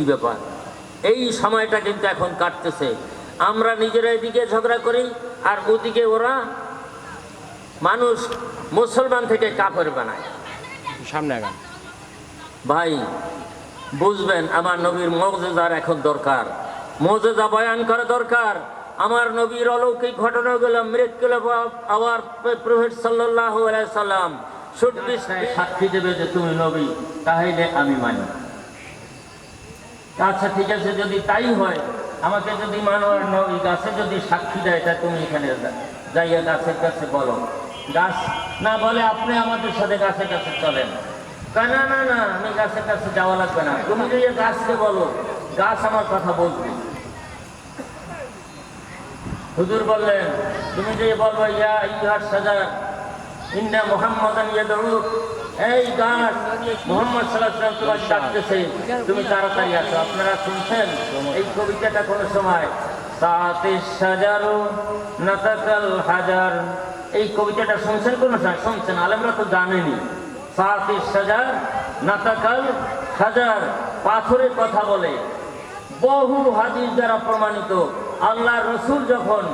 কি ব্যাপার। এই সময়টা কিন্তু এখন কাটতেছে, আমরা নিজেরা এদিকে ঝগড়া করি আর ওদিকে ওরা মানুষ মুসলমান থেকে কাফের বানায়। সামনে আগান ভাই, বুঝবেন আমার নবীর মুজিজার এখন দরকার, মুজিজা বয়ান করা দরকার। আমার নবীর অলৌকিক ঘটনাগুলো মৃত্যুল আবার প্রফেট সাল্লাল্লাহু আলাইহি সাল্লাম সাক্ষী দেবে যে তুমি নবী, তাহলে আমি মানি। আচ্ছা ঠিক আছে, যদি তাই হয়, আমাকে যদি মানোয়ার নবী গাছে যদি সাক্ষী দেয়, তা তুমি এখানে যাইয়া গাছের কাছে বলো। গাছ না বলে আপনি আমাদের সাথে গাছের কাছে চলেন। না না না, আমি গাছের কাছে যাওয়া লাগবে না, তুমি যদি গাছকে বলো, গাছ আমার কথা বলবে। হুজুর বললেন, তুমি যে বলবো ইয়া আইয়ুহাস শাজার ইন্না মুহাম্মাদান ইয়াদউক, এই গাছ মুহাম্মদ সাল্লাল্লাহু আলাইহি ওয়াসাল্লাম তোমাকে ডাকতেছে, তুমি তাড়াতাড়ি আসো। আপনারা শুনছেন এই কবিতাটা কোন সময়? সাতিশ শাজারু নাতাকাল হাজার, এই কবিতাটা শুনছেন কোন সময়? শুনছেন, আলেমরা তো জানেনি। সাতিশ শাজার নাতাকাল হাজার, পাথরের কথা বলে। বহু হাদিস দ্বারা প্রমাণিত, আল্লাহ রসুল যখন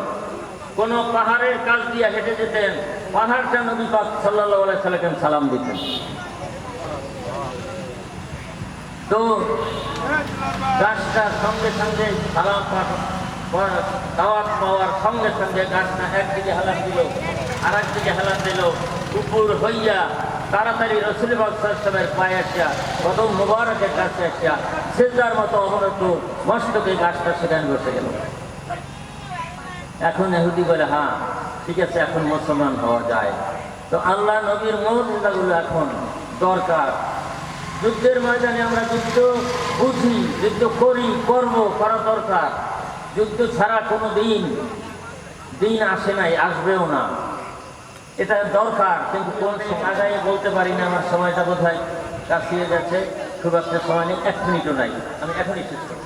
কোন পাহাড়ের কাছ দিয়ে হেঁটে যেতেন, পাহাড়টা নবী পাক সাল্লাল্লাহু আলাইহি সাল্লাম সালাম দিতেন। তো গাছটা সঙ্গে সঙ্গে সালাম দাওয়াত পাওয়ার সঙ্গে সঙ্গে গাছটা একদিকে হালাত দিল, আর একদিকে হালাত দিল, উপর হইয়া তাড়াতাড়ি রসুল পাক সাল্লাল্লাহু আলাইহি ওয়াসাল্লামের পায়ে আসিয়া কদম মুবারকের কাছে আসিয়া সিজদার মতো অবনত মস্তকে গাছটা সেখানে বসে গেল। এখন ইহুদি বলে, হ্যাঁ ঠিক আছে, এখন মুসলমান হওয়া যায়। তো আল্লাহ নবীর মুজিজাগুলো এখন দরকার। যুদ্ধের ময়দানে আমরা যুদ্ধ বুঝি, যুদ্ধ করি, করা দরকার। যুদ্ধ ছাড়া কোনো দিন আসে নাই, আসবেও না, এটা দরকার। কিন্তু কোন আগায় বলতে পারি না, আমার সময়টা বোধহয় কাছিয়ে যাচ্ছে, খুব একটা সময় নেই, 1 মিনিটও নাই, আমি এখনই শেষ করি।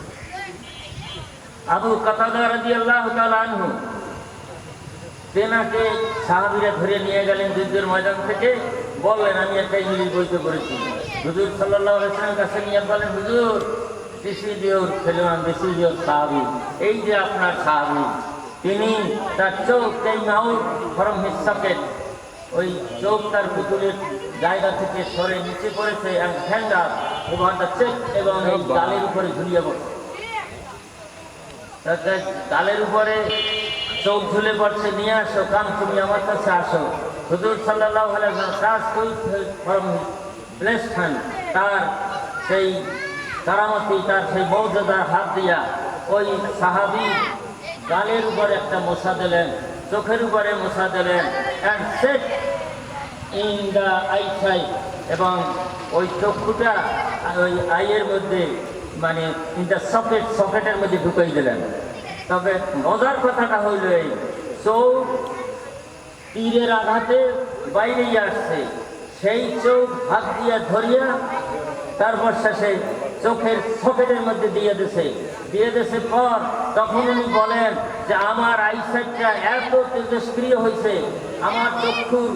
আবু কাতাদা রাদিয়াল্লাহু তাআলা আনহু, তেনাকে সাহাবীরা ধরে নিয়ে গেলেন যুদ্ধের ময়দান থেকে, বললেন আমি একটা ইংলিশ বইতে পড়েছি। হুজুর সাল্লাল্লাহু আলাইহি ওয়াসাল্লাম কাছে নিয়ে বলেন, হুজুর দিস ইজ ইওর ফেলোয়ান, দিস ইজ ইওর সাহাবী, এই যে আপনার সাহাবী, তিনি তার চোখ এই মাউথ ফ্রম হিজ সকেট, ওই চোখ তার পুতুলের জায়গা থেকে সরে নিচে পড়েছে, এবং হ্যান্ড ওভার দ্য চেক, এবং এই গালের উপরে ঝুলিয়ে পড়ছে। গালের উপরে চোখ ঝুলে পড়ছে, নিয়ে আসো, কাম তুমি আমার কাছে আসো। হুজুর সাল্লাল্লাহু আলাইহি ওয়াসাল্লাম ব্লেসড হ্যান্ড, তার সেই কারামতি, তার সেই মর্যাদার হাত দিয়া ওই সাহাবী গালের উপরে একটা মশা দিলেন, চোখের উপরে মশা দিলেন, and set in the I side, এবং ওই চক্ষুটা ওই আইয়ের মধ্যে, মানে ইন দ্য সকেটের মধ্যে ঢুকাই দিলেন। তবে মজার কথাটা হইল, এই চোখ তীরের আঘাতে বাইরেই আসছে, সেই চোখ হাত দিয়ে ধরিয়া তারপর শেষে চোখের সকেটের মধ্যে দিয়ে দিয়েছে পর তখন উনি বলেন যে আমার আইসাইটটা এত তেজস্ক্রিয় হয়েছে, আমার চক্ষুর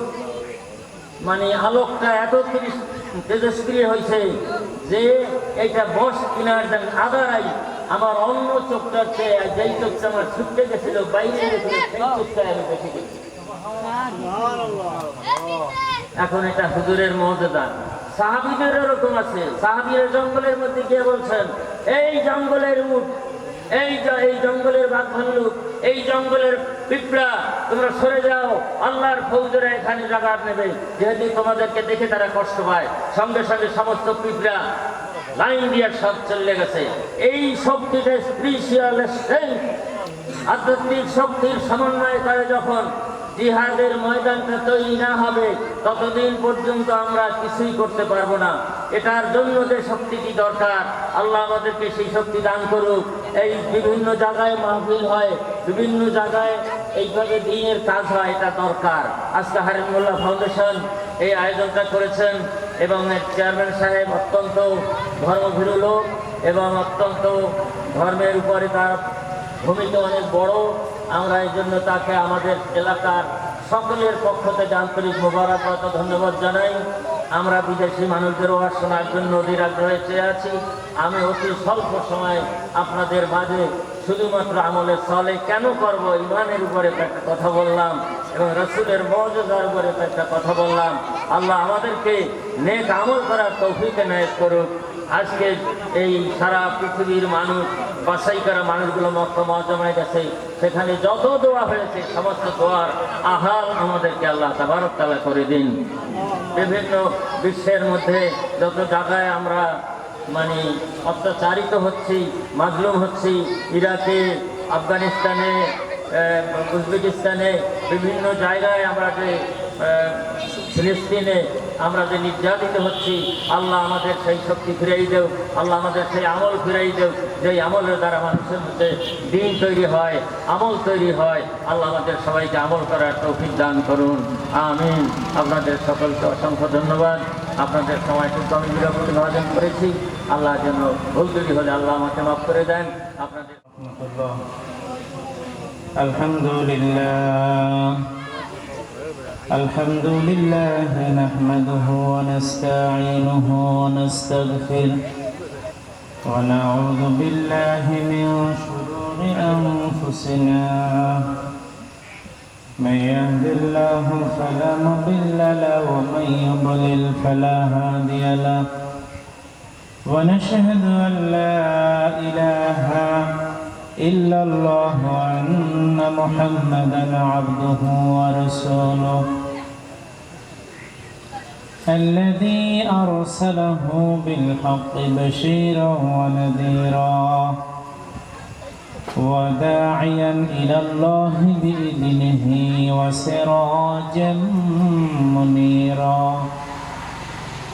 মানে আলোকটা এত তেজস্ক্রিয় হয়েছে যে এইটা বস কিনার দেন আদার আই, আমার অন্য চোখটার চেয়ে যেই চোখটা আমার ছুটতে গেছিল, বাইরে গেছিল, সেই চোখটা আমি দেখে গেছি। এখন এটা হুজুরের মুজিজা। সাহাবীদের এরকম আছে, সাহাবীরা জঙ্গলের মধ্যে গিয়ে বলছেন, এই জঙ্গলের উট, এই জঙ্গলের বাঘ ভাল্লুক, এই জঙ্গলের পিঁপড়া, তোমরা সরে যাও, আল্লাহর ফৌজরা এখানে জায়গা নেবে, যেহেতু তোমাদেরকে দেখে তারা কষ্ট পায়। সঙ্গে সঙ্গে সমস্ত পিঁপড়া লাইন দিয়ে সব চলে গেছে। এই শক্তিটা স্পিরিচুয়াল স্ট্রেংথ, আধ্যাত্মিক শক্তির সমন্বয় করে যখন জিহাদের ময়দানটা তৈরি না হবে, ততদিন পর্যন্ত আমরা কিছুই করতে পারবো না। এটার জন্য যে শক্তিটি দরকার, আল্লাহ আমাদেরকে সেই শক্তি দান করুক। এই বিভিন্ন জায়গায় মাহফিল হয়, বিভিন্ন জায়গায় এইভাবে দিনের কাজ হয়, এটা দরকার। আজকে হারিম মোল্লা ফাউন্ডেশন এই আয়োজনটা করেছেন, এবং চেয়ারম্যান সাহেব অত্যন্ত ধর্মভীরু লোক, এবং অত্যন্ত ধর্মের উপরে তার ভূমিকা অনেক বড়। আমরা এই জন্য তাকে আমাদের এলাকার সকলের পক্ষ থেকে আন্তরিক মোবারকবাদ ও ধন্যবাদ জানাই। আমরা বিদেশি মানুষদের ওয়াজ শোনার জন্য অধীর আগ্রহে চেয়ে আছি। আমি অতি স্বল্প সময় আপনাদের মাঝে শুধুমাত্র আমলে সলে কেন করব, ইমানের উপরে একটা কথা বললাম এবং রাসূলের মুজিজার উপরে একটা কথা বললাম। আল্লাহ আমাদেরকে নেক আমল করার তৌফিক এনায়েত করুক। আজকে এই সারা পৃথিবীর মানুষ বাছাই করা মানুষগুলো মক্কা মুআজ্জামায় গেছে, সেখানে যত দোয়া হয়েছে সমস্ত দোয়ার আহাল আমাদেরকে আল্লাহ তাবারক তাআলা করে দিন। বিভিন্ন বিশ্বের মধ্যে যত জায়গায় আমরা মানে অত্যাচারিত হচ্ছি, মাজলুম হচ্ছি, ইরাকে, আফগানিস্তানে, উজবেকিস্তানে, বিভিন্ন জায়গায় আমরা যে ফিলিস্তিনে আমরা যে নির্যাতিত হচ্ছি, আল্লাহ আমাদের সেই শক্তি ফিরাই দেও, আল্লাহ আমাদের সেই আমল ফিরাই দেও, যেই আমলের দ্বারা মানুষের মধ্যে দিন তৈরি হয়, আমল তৈরি হয়। আল্লাহ আমাদের সবাইকে আমল করার তৌফিক দান করুন, আমিন। আপনাদের সকলকে অসংখ্য ধন্যবাদ। আপনাদের সময়টুকু আমি বিরক্তি ভাজন করেছি, আল্লাহ যেন ভুল ত্রুটি হলে আল্লাহ আমাকে মাফ করে দেন। আপনাদের আলহামদুলিল্লাহ الحمد لله نحمده ونستعينه ونستغفره ونعوذ بالله من شرور أنفسنا من يهد الله فلا مضل له ومن يضلل فلا هادي له ونشهد أن لا إله إلا الله وأن محمدا عبده ورسوله الذي أرسله بالحق بشيرا ونذيرا وداعيا إلى الله بإذنه وسراجا منيرا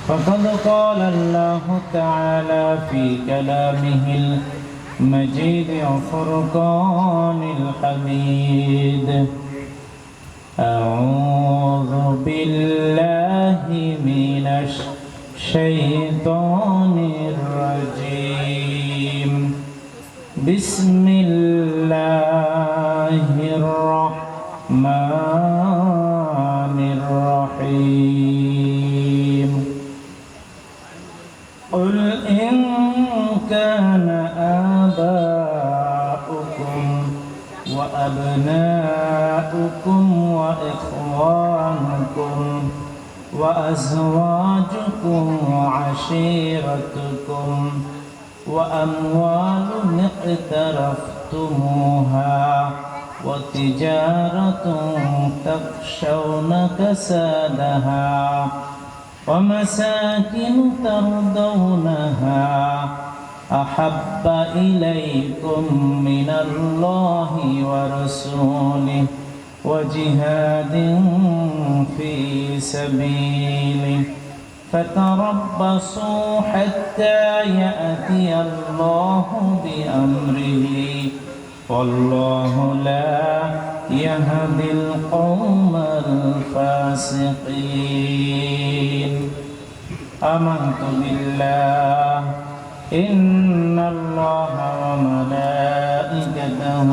فقد قال الله تعالى في كلامه المجيد وفرقان الحميد أعوذ بالله من الشيطان الرجيم بسم الله الرحمن الرحيم قل إن كان آباؤكم وأبناؤكم وإخوانكم وأزواجكم وعشيرتكم وأموال اقترفتموها وتجارة تخشون كسادها ومساكن ترضونها أحب إليكم من الله ورسوله وجهاد في سبيله فتربصوا حتى يأتي الله بأمره والله لا يهدي القوم الفاسقين آمنت بالله إن الله وملائكته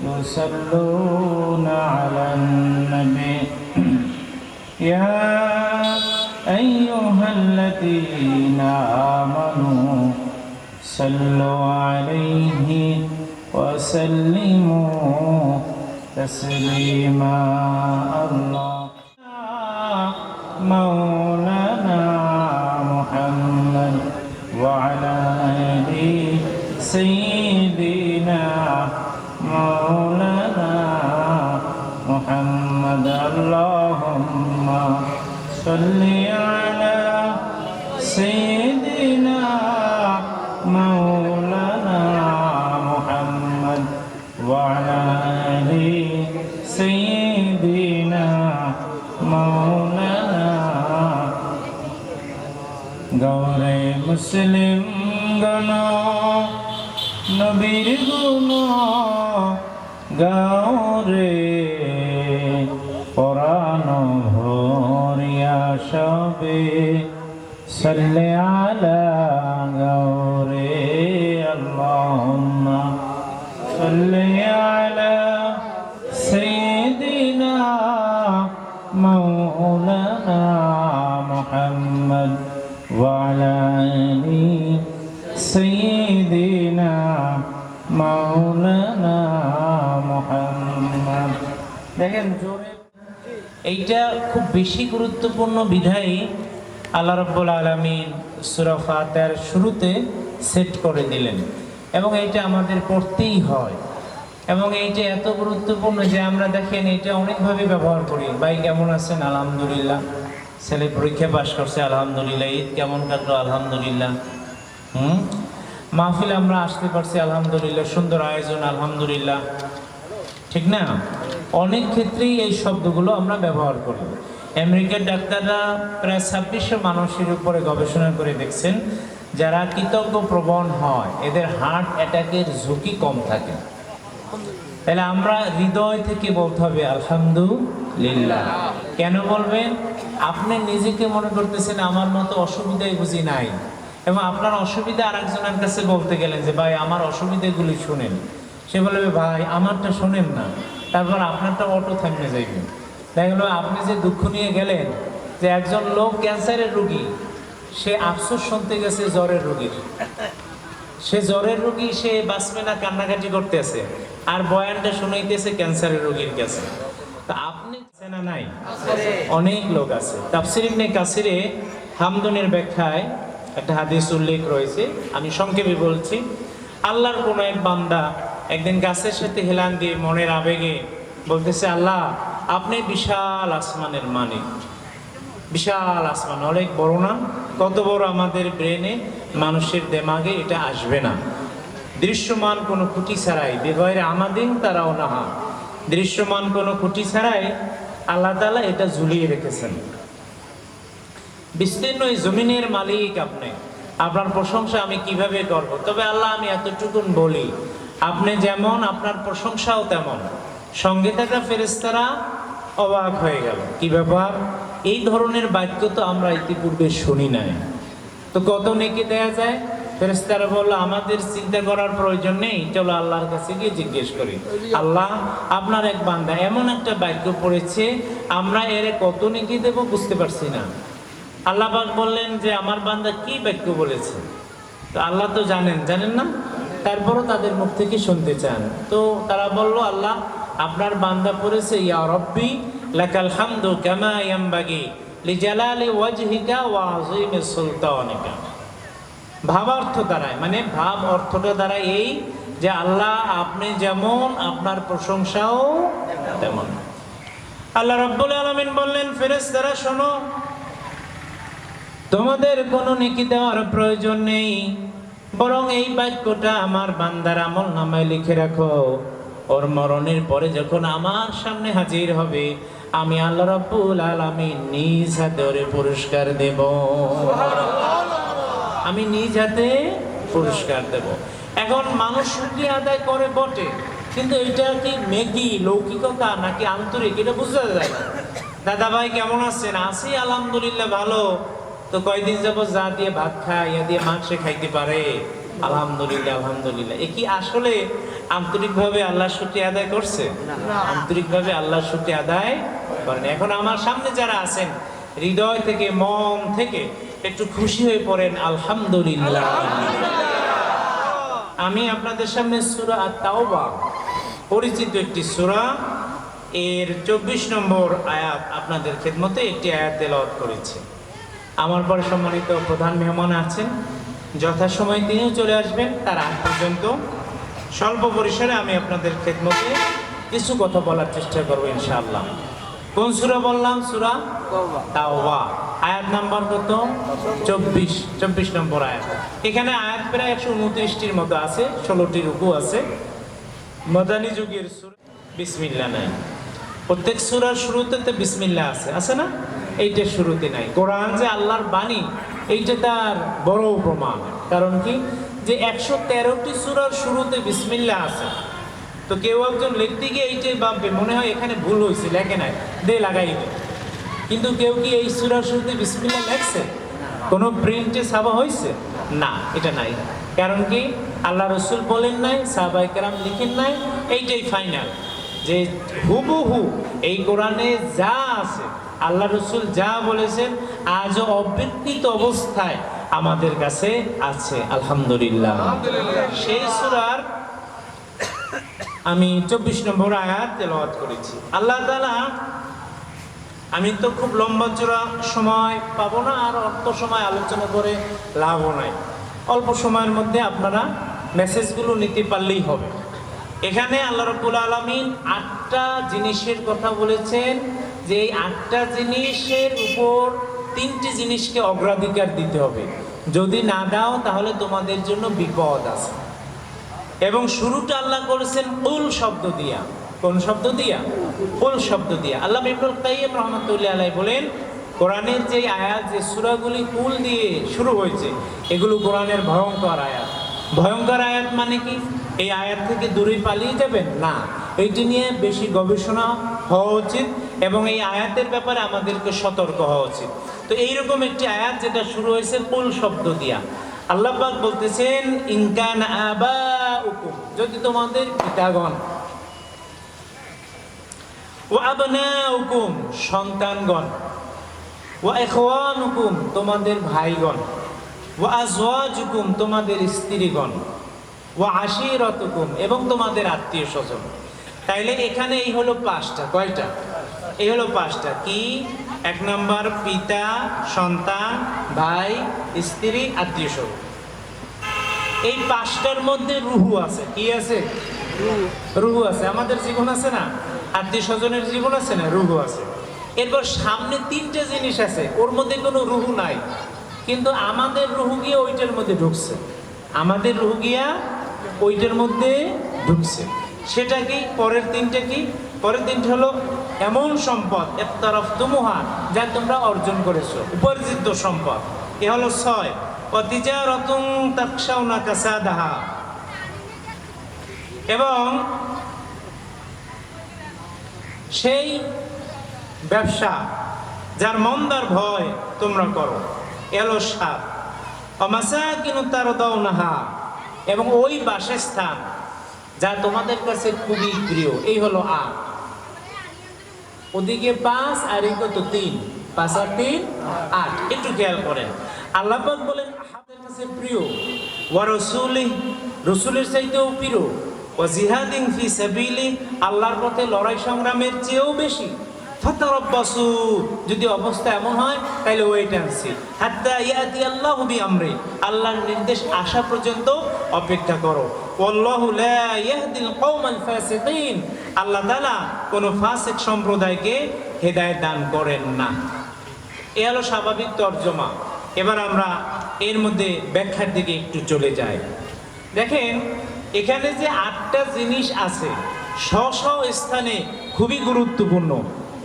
يصلون على النبي يا أيها الذين آمنوا صلوا عليه وسلموا تسليما الله مولانا محمد وعلى آل سيدنا مولانا محمد اللهم صل على سيدنا مولانا محمد وعلى آل سيدنا مولانا গৌরে মুসলিম গণ নবীর গুণ গৌরে পরাণ ভরিয়া সবে সাল্লে আলা গৌরে আল্লাহুম্মা সাল্লি আলা সাইয়্যিদিনা মাওলানা মুহাম্মদ سيدنا مولانا محمد দেখেন এইটা খুব বেশি গুরুত্বপূর্ণ বিধায় আল্লাহ রাব্বুল আলামিন সূরা ফাতিহার শুরুতে সেট করে দিলেন এবং এইটা আমাদের পড়তেই হয় এবং এইটা এত গুরুত্বপূর্ণ যে আমরা দেখেন এটা অনেকভাবে ব্যবহার করি। ভাই কেমন আছেন? আলহামদুলিল্লাহ। ছেলে পরীক্ষা পাশ করছে, আলহামদুলিল্লাহ। ঈদ কেমন কাটলো? আলহামদুলিল্লাহ। মাহফিলে আমরা আসতে পারছি, আলহামদুলিল্লাহ। সুন্দর আয়োজন, আলহামদুলিল্লাহ। ঠিক না? অনেক ক্ষেত্রেই এই শব্দগুলো আমরা ব্যবহার করি। আমেরিকার ডাক্তাররা প্রায় 2600 মানুষের উপরে গবেষণা করে দেখছেন যারা কৃতজ্ঞ প্রবণ হয় এদের হার্ট অ্যাটাকের ঝুঁকি কম থাকে। তাহলে আমরা হৃদয় থেকে বলতে হবে আলহামদুলিল্লাহ। কেন বলবেন? আপনি নিজেকে মনে করতেছেন আমার মতো অসুবিধাই বুঝি নাই, এবং আপনার অসুবিধা আরেকজনের কাছে বলতে গেলেন যে ভাই আমার অসুবিধাগুলি শুনেন, সে বলবে ভাই আমারটা শোনেন না, তারপর আপনারটা অটো থামে যাইবে। তাই হলো আপনি যে দুঃখ নিয়ে গেলেন যে একজন লোক ক্যান্সারের রোগী, সে আফসোস শুনতে গেছে জ্বরের রোগীর, সে জ্বরের রোগী, সে বাঁচবে না কান্নাকাটি করতেছে আর বয়ানটা শুনাইতেছে ক্যান্সারের রোগীর কাছে। তা আপনি না নাই? অনেক লোক আছে। তাফসীর ইবনে কাসিরে হামদনের ব্যাখ্যায় একটা হাদিস উল্লেখ রয়েছে, আমি সংক্ষেপে বলছি। আল্লাহর কোন এক বান্দা একদিন গাছের সাথে হেলান দিয়ে মনের আবেগে বলতেছে, আল্লাহ আপনি বিশাল আসমানের মালিক। বিশাল আসমান অনেক বড় না? কত বড় আমাদের ব্রেনে, মানুষের দেমাগে এটা আসবে না। দৃশ্যমান কোনো খুঁটি ছাড়াই, বেগয়রে আমাদিন তারাও না, দৃশ্যমান কোনো খুঁটি ছাড়াই আল্লাহ তাআলা এটা ঝুলিয়ে রেখেছেন। বিস্তীর্ণ এই জমিনের মালিক আপনি, আপনার প্রশংসা আমি কিভাবে করব? তবে আল্লাহ আমি এতটুকুন বলি, আপনি যেমন আপনার প্রশংসাও তেমন। সঙ্গে থাকা ফেরেশতারা অবাক হয়ে গেল, কি ব্যাপার? এই ধরনের বাক্য তো আমরা ইতিপূর্বে শুনি নাই, তো কত নেকি দেয়া যায়? ফেরেশতারা বলল আমাদের চিন্তা করার প্রয়োজন নেই, চলো আল্লাহর কাছে গিয়ে জিজ্ঞেস করি। আল্লাহ আপনার এক বান্দা এমন একটা বাক্য পড়েছে, আমরা এর কত নেকি দেব বুঝতে পারছি না। আল্লাহ পাক বললেন যে আমার বান্দা কি বাক্য বলেছে? তো আল্লাহ তো জানেন না, তারপরও তাদের মুখ থেকে শুনতে চান। তো তারা বলল আল্লাহ আপনার বান্দা পড়েছে ইয়া রব্বি লাকাল হামদু কামা ইয়ামবাগি লিজালালি ওয়াজহিকা ওয়া আযীমি সুলতানিকা। ভাব অর্থ দ্বারায়, মানে ভাব অর্থটা দ্বারা এই যে আল্লাহ আপনি যেমন আপনার প্রশংসাও তেমন। আল্লাহ রাব্বুল আলামিন বললেন ফেরেশতারা শোনো, তোমাদের কোনো নেকি দেওয়ার প্রয়োজন নেই, বরং এই বাক্যটা আমার বান্দার আমল নামায় লিখে রাখো। ওর মরণের পরে যখন আমার সামনে হাজির হবে, আমি আল্লাহ রাব্বুল আলামিন নিজ হাতে ওরে পুরস্কার দেব। আমি নিজ হাতে পুরস্কার দেব। এখন মানুষ শুকরিয়া আদায় করে বটে, কিন্তু এটা কি নেকি, লৌকিকতা নাকি আন্তরিক, এটা বুঝতে যায় না। দাদা ভাই কেমন আছেন? আছি আলহামদুলিল্লাহ ভালো। তো কয়দিন যাবত যা দিয়ে ভাত খায়, ইয়া দিয়ে মাংস খাইতে পারে, আলহামদুলিল্লাহ আলহামদুলিল্লাহ। এ কি আসলে আন্তরিকভাবে আল্লাহর শুকরিয়া আদায় করছে? আন্তরিকভাবে আল্লাহর শুকরিয়া আদায় করেন। এখন আমার সামনে যারা আছেন, হৃদয় থেকে মন থেকে একটু খুশি হয়ে পড়েন আলহামদুলিল্লাহ। আমি আপনাদের সামনে সূরা আত-তাওবা, পরিচিত একটি সূরা, এর 24 নম্বর আয়াত আপনাদের খেদমতে একটি আয়াত তেলাওয়াত করেছি। আমার পরে সম্মানিত প্রধান মেহমান আছেন, যথাসময়ে তিনিও চলে আসবেন। তার আগ পর্যন্ত স্বল্প পরিসরে আমি আপনাদের খেদমতে কিছু কথা বলার চেষ্টা করবো ইনশাআল্লাহ। কোন সূরা বললাম? সূরা তাওবা। আয়াত নাম্বার কত? 24 নম্বর আয়াত। এখানে আয়াত প্রায় 129টির মতো আছে, 16টি রুকু আছে। মাদানী যুগের সূরা, বিসমিল্লাহ নাই। প্রত্যেক সূরার শুরুতে তো বিসমিল্লাহ আছে না? এইটার শুরুতে নাই। কোরআন যে আল্লাহর বাণী, এইটা তার বড় প্রমাণ। কারণ কি, যে 113টি সূরার শুরুতে বিসমিল্লাহ আছে। তো কেউ একজন লিখতে গিয়ে এইটাই ভাববে, মনে হয় এখানে ভুল হয়েছে, লেখে নাই, দে লাগাই দে। কিন্তু কেউ কি এই সূরার শুরুতে বিসমিল্লাহ লেখছে? কোনো প্রিন্টে ছাপা হয়েছে? না, এটা নাই। কারণ কি, আল্লাহ রাসূল বলেন নাই, সাহাবায়ে কেরাম লিখেন নাই। এইটাই ফাইনাল, যে হুবহু এই কোরআনে যা আছে, আল্লাহ রাসূল যা বলেছেন, আজও অবিকৃত অবস্থায় আমাদের কাছে আছে আলহামদুলিল্লাহ। সেই সূরার আমি 24 নম্বর আয়াত তেলাওয়াত করেছি। আল্লাহ তাআলা, আমি তো খুব লম্বা চূড়া সময় পাবো না, আর অল্প সময় আলোচনা করে লাভও নাই। অল্প সময়ের মধ্যে আপনারা মেসেজগুলো নিতে পারলেই হবে। এখানে আল্লাহ রাব্বুল আলামিন 8টা জিনিসের কথা বলেছেন, যে এই 8টা জিনিসের উপর 3টি জিনিসকে অগ্রাধিকার দিতে হবে। যদি না দাও তাহলে তোমাদের জন্য বিপদ আছে। এবং শুরুটা আল্লাহ করেছেন কুল শব্দ দিয়া। কোন শব্দ দিয়া? কুল শব্দ দিয়া। আল্লামা ইবনুল কাইয়্যিম রাহমাতুল্লাহি আলাইহি বলেন, কোরআনের যে আয়াত, যে সূরাগুলি কুল দিয়ে শুরু হয়েছে, এগুলো কোরআনের ভয়ঙ্কর আয়াত। ভয়ঙ্কর আয়াত মানে কি? এই আয়াত থেকে দূরে পালিয়ে যাবেন না, এইটি নিয়ে বেশি গবেষণা হওয়া উচিত এবং এই আয়াতের ব্যাপারে আমাদেরকে সতর্ক হওয়া উচিত। তো এইরকম একটি আয়াত যেটা শুরু হয়েছে কুল শব্দ দিয়া। আল্লাহ পাক বলতেছেন, ইন কানা আবাউকুম, যদি তোমাদের পিতাগণ, ওয়া আবনাউকুম, সন্তানগণ, ওয়া ইখওয়ানুকুম, তোমাদের ভাইগণ, ওয়া আজওয়াজুকুম, তোমাদের স্ত্রীগণ, ওয়া আশিরাতুকুম, এবং তোমাদের আত্মীয় স্বজন। তাইলে এখানে এই হলো 5টা। কয়টা? এই হলো 5টা। কি? 1 নম্বর পিতা, সন্তান, ভাই, স্ত্রী, আত্মীয় স্বজন। এই 5টার মধ্যে রুহু আছে। কি আছে? রুহু আছে। আমাদের জীবন আছে না, আত্মীয় স্বজনের জীবন আছে না, রুহু আছে। এরপর সামনে 3টে জিনিস আছে, ওর মধ্যে কোনো রুহু নাই, কিন্তু আমাদের রুহু গিয়ে ওইটার মধ্যে ঢুকছে। আমাদের রুহু গিয়া ওইটার মধ্যে ঢুকছে। সেটা কি? পরের 3টে কি? পরের 3টে হলো এমন সম্পদ, ইফতারাফতুমুহা, যা তোমরা অর্জন করেছো, উপার্জিত সম্পদ। এ হলো 6। ওয়া তিজারাতুন তাখশাউনা কাসাদাহা, এবং সেই ব্যবসা যার মন্দার ভয় তোমরা করো। এলো 7। ওয়া মাসাকিনু তারদাউনাহা, এবং ওই বাসস্থান যা তোমাদের কাছে খুবই প্রিয়। এই হলো 8। ওদিকে 5 আর এই কত? 3। 5 আর 3 8। একটু খেয়াল করেন, আল্লাহ পাক বলেন আমাদের কাছে প্রিয়। ওয়া রাসূলি, রাসূলের চাইতেও প্রিয়। ওয়া জিহাদিন ফি সাবিলি, আল্লাহর পথে লড়াই সংগ্রামের চেয়েও বেশি। ফাতারাব্বাসু, যদি অবস্থা এমন হয় তাহলে ওয়েট অ্যান্ড সি, হাত্তা ইয়াতি আল্লাহু বিআমরি, আল্লাহর নির্দেশ আসা পর্যন্ত অপেক্ষা করো। ওয়াল্লাহু লা ইয়াহদিল কওমাল ফাসিকিন, আল্লাহ তাআলা কোন ফাসিক সম্প্রদায়কে হেদায়েত দান করেন না। এ হলো স্বাভাবিক তর্জমা। এবার আমরা এর মধ্যে ব্যাখ্যার দিকে একটু চলে যাই। দেখেন, এখানে যে 8টা জিনিস আছে, স্ব স্থানে খুবই গুরুত্বপূর্ণ।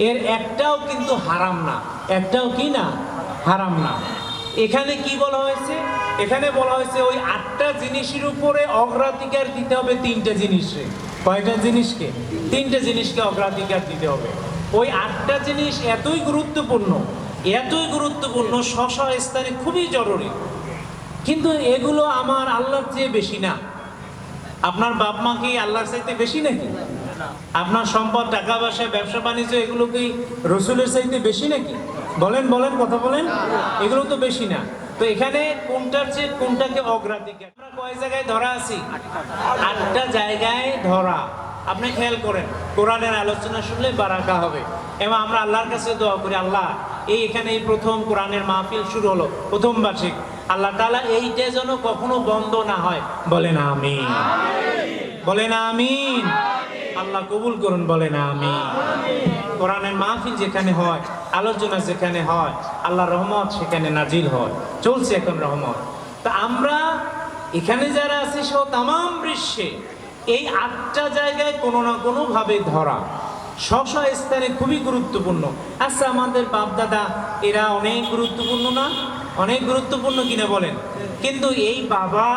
এর একটাও কিন্তু হারাম না। একটাও কি না? হারাম না। এখানে কি বলা হয়েছে? এখানে বলা হয়েছে ওই 8টা জিনিসের উপরে অগ্রাধিকার দিতে হবে 3টে জিনিসে। কয়টা জিনিসকে? 3টে জিনিসকে অগ্রাধিকার দিতে হবে। ওই 8টা জিনিস এতই গুরুত্বপূর্ণ, এতই গুরুত্বপূর্ণ, স্ব স্থানে খুবই জরুরি। কিন্তু এগুলো আমার আল্লাহর চেয়ে বেশি না। আপনার বাপ মা কি আল্লাহর চাইতে বেশি নাকি? আপনার সম্পদ, টাকা পয়সা, ব্যবসা বাণিজ্য, এগুলো কি রসুলের চাইতে বেশি নাকি? বলেন বলেন, কথা বলেন। এগুলো তো বেশি না। তো এখানে কোনটার চেয়ে কোনটাকে অগ্রাধিকার? আমরা কয় জায়গায় ধরা আছি? 8টা জায়গায় ধরা। আপনি খেয়াল করেন, কোরআনের আলোচনা শুনলে বারাকা হবে। এবং আমরা আল্লাহর কাছে দোয়া করি, আল্লাহ এখানে এই প্রথম কোরআনের মাহফিল শুরু হলো, প্রথম বার্ষিক, আল্লাহ তাআলা এইটা যেন কখনো বন্ধ না হয়। বলেন আমিন, বলেন আমিন। আল্লাহ কবুল করুন, বলেন আমিন। কোরআনের মাহফিল যেখানে হয়, আলোচনা যেখানে হয়, আল্লাহর রহমত সেখানে নাজিল হয়। চলছে এখন রহমত। তা আমরা এখানে যারা আছি সহ তাম বিশ্বে এই 8টা জায়গায় কোনো না কোনো ভাবে ধরা, স্ব স্থানে খুবই গুরুত্বপূর্ণ। আচ্ছা, আমাদের বাপ দাদা এরা অনেক গুরুত্বপূর্ণ না? অনেক গুরুত্বপূর্ণ কিনা বলেন? কিন্তু এই বাবা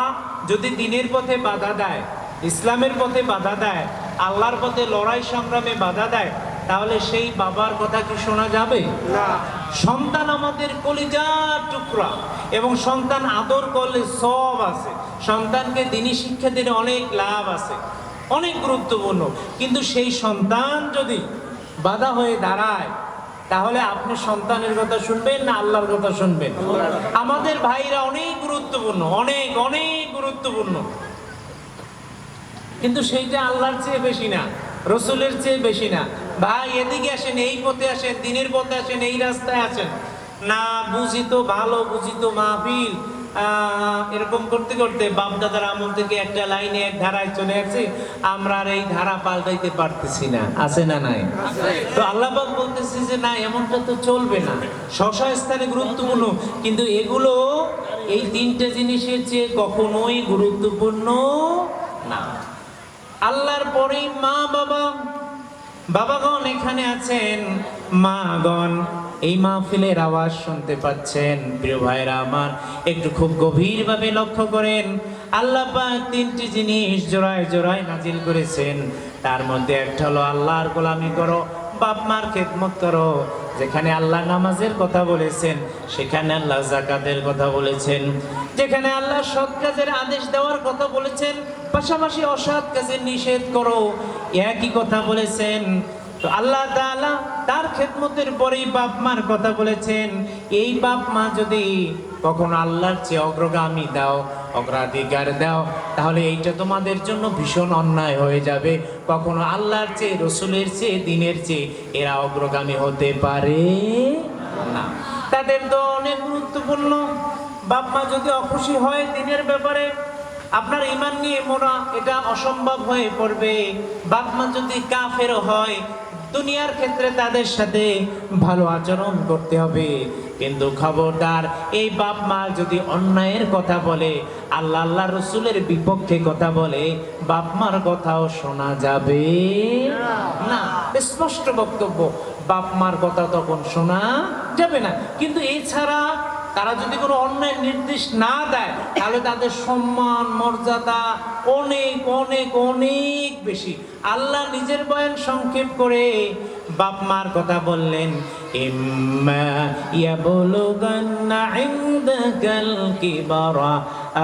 যদি দিনের পথে বাধা দেয়, ইসলামের পথে বাধা দেয়, আল্লাহর পথে লড়াই সংগ্রামে বাধা দেয়, তাহলে সেই বাবার কথা কি শোনা যাবে না? সন্তান আমাদের কলিজার টুকরা, এবং সন্তান আদর করলে সব আছে। সন্তানকে দ্বীনি শিক্ষা দিলে অনেক লাভ আছে, অনেক গুরুত্বপূর্ণ। কিন্তু সেই সন্তান যদি বাধা হয়ে দাঁড়ায়, তাহলে আপনি সন্তানের কথা শুনবেন না আল্লাহর কথা শুনবেন? আমাদের ভাইরা অনেক গুরুত্বপূর্ণ, অনেক অনেক গুরুত্বপূর্ণ, কিন্তু সেইটা আল্লাহর চেয়ে বেশি না, রসুলের চেয়ে বেশি না। ভাই এদিকে আসেন, এই পথে আসেন, দিনের পথে আসেন, এই রাস্তায় আসেন। না বুঝি তো ভালো, বুঝি তো মাহফিল, এরকম করতে করতে বাপদাদার আমল থেকে একটা লাইনে এক ধারায় চলে আসছে, আমরা আর এই ধারা পাল্টাইতে পারতেছি না। আছে না নাই? তো আল্লাহ পাক বলতেছে যে না, এমনটা তো চলবে না। স্থানে গুরুত্বপূর্ণ, কিন্তু এগুলো এই তিনটে জিনিসের চেয়ে কখনোই গুরুত্বপূর্ণ না। আল্লাহর পরেই মা বাবা। বাবাগণ এখানে আছেন, মাগণ এই মাহফিলের আওয়াজ শুনতে পাচ্ছেন। প্রিয় ভাইরা আমার, একটু খুব গভীরভাবে লক্ষ্য করেন। আল্লাহ পাক তিনটি জিনিস জোড়ায় জোড়ায় নাজিল করেছেন। তার মধ্যে একটা হলো আল্লাহর গোলামি করো, বাপ মার খেদমত করো। যেখানে আল্লাহ নামাজের কথা বলেছেন, সেখানে আল্লাহ যাকাতের কথা বলেছেন। যেখানে আল্লাহ সৎ কাজের আদেশ দেওয়ার কথা বলেছেন, পাশাপাশি অসৎ কাজের নিষেধ করো, একই কথা বলেছেন। তো আল্লাহ তাআলা তার খেদমতের পরেই বাপ মার কথা বলেছেন। এই বাপ মা যদি কখনো আল্লাহর চেয়ে অগ্রগামী দাও, অগ্রাধিকার দাও, তাহলে এইটা তোমাদের জন্য ভীষণ অন্যায় হয়ে যাবে। কখনো আল্লাহর চেয়ে, রসুলের চেয়ে, দিনের চেয়ে এরা অগ্রগামী হতে পারে না। তাদের তো অনেক গুরুত্বপূর্ণ। বাপ মা যদি অখুশি হয় দিনের ব্যাপারে, আপনার ঈমান নিয়ে মোরা এটা অসম্ভব হয়ে পড়বে। বাপ মা যদি কাফের হয়, দুনিয়ার ক্ষেত্রে তাদের সাথে ভালো আচরণ করতে হবে, কিন্তু খবরদার এই বাপ মা যদি অন্যায়ের কথা বলে, আল্লাহ আল্লাহ রসুলের বিপক্ষে কথা বলে, বাপ মার কথাও শোনা যাবে না। স্পষ্ট বক্তব্য, বাপ মার কথা তখন শোনা যাবে না। কিন্তু এছাড়া তারা যদি কোনো অন্যায় নির্দেশ না দেয়, তাহলে তাদের সম্মান মর্যাদা অনেক অনেক অনেক বেশি। আল্লাহ নিজের বয়ান সংক্ষেপ করে বাপ মার কথা বললেন, ইম্মা ইয়াবলুগান্না ইনদাকাল কিবারা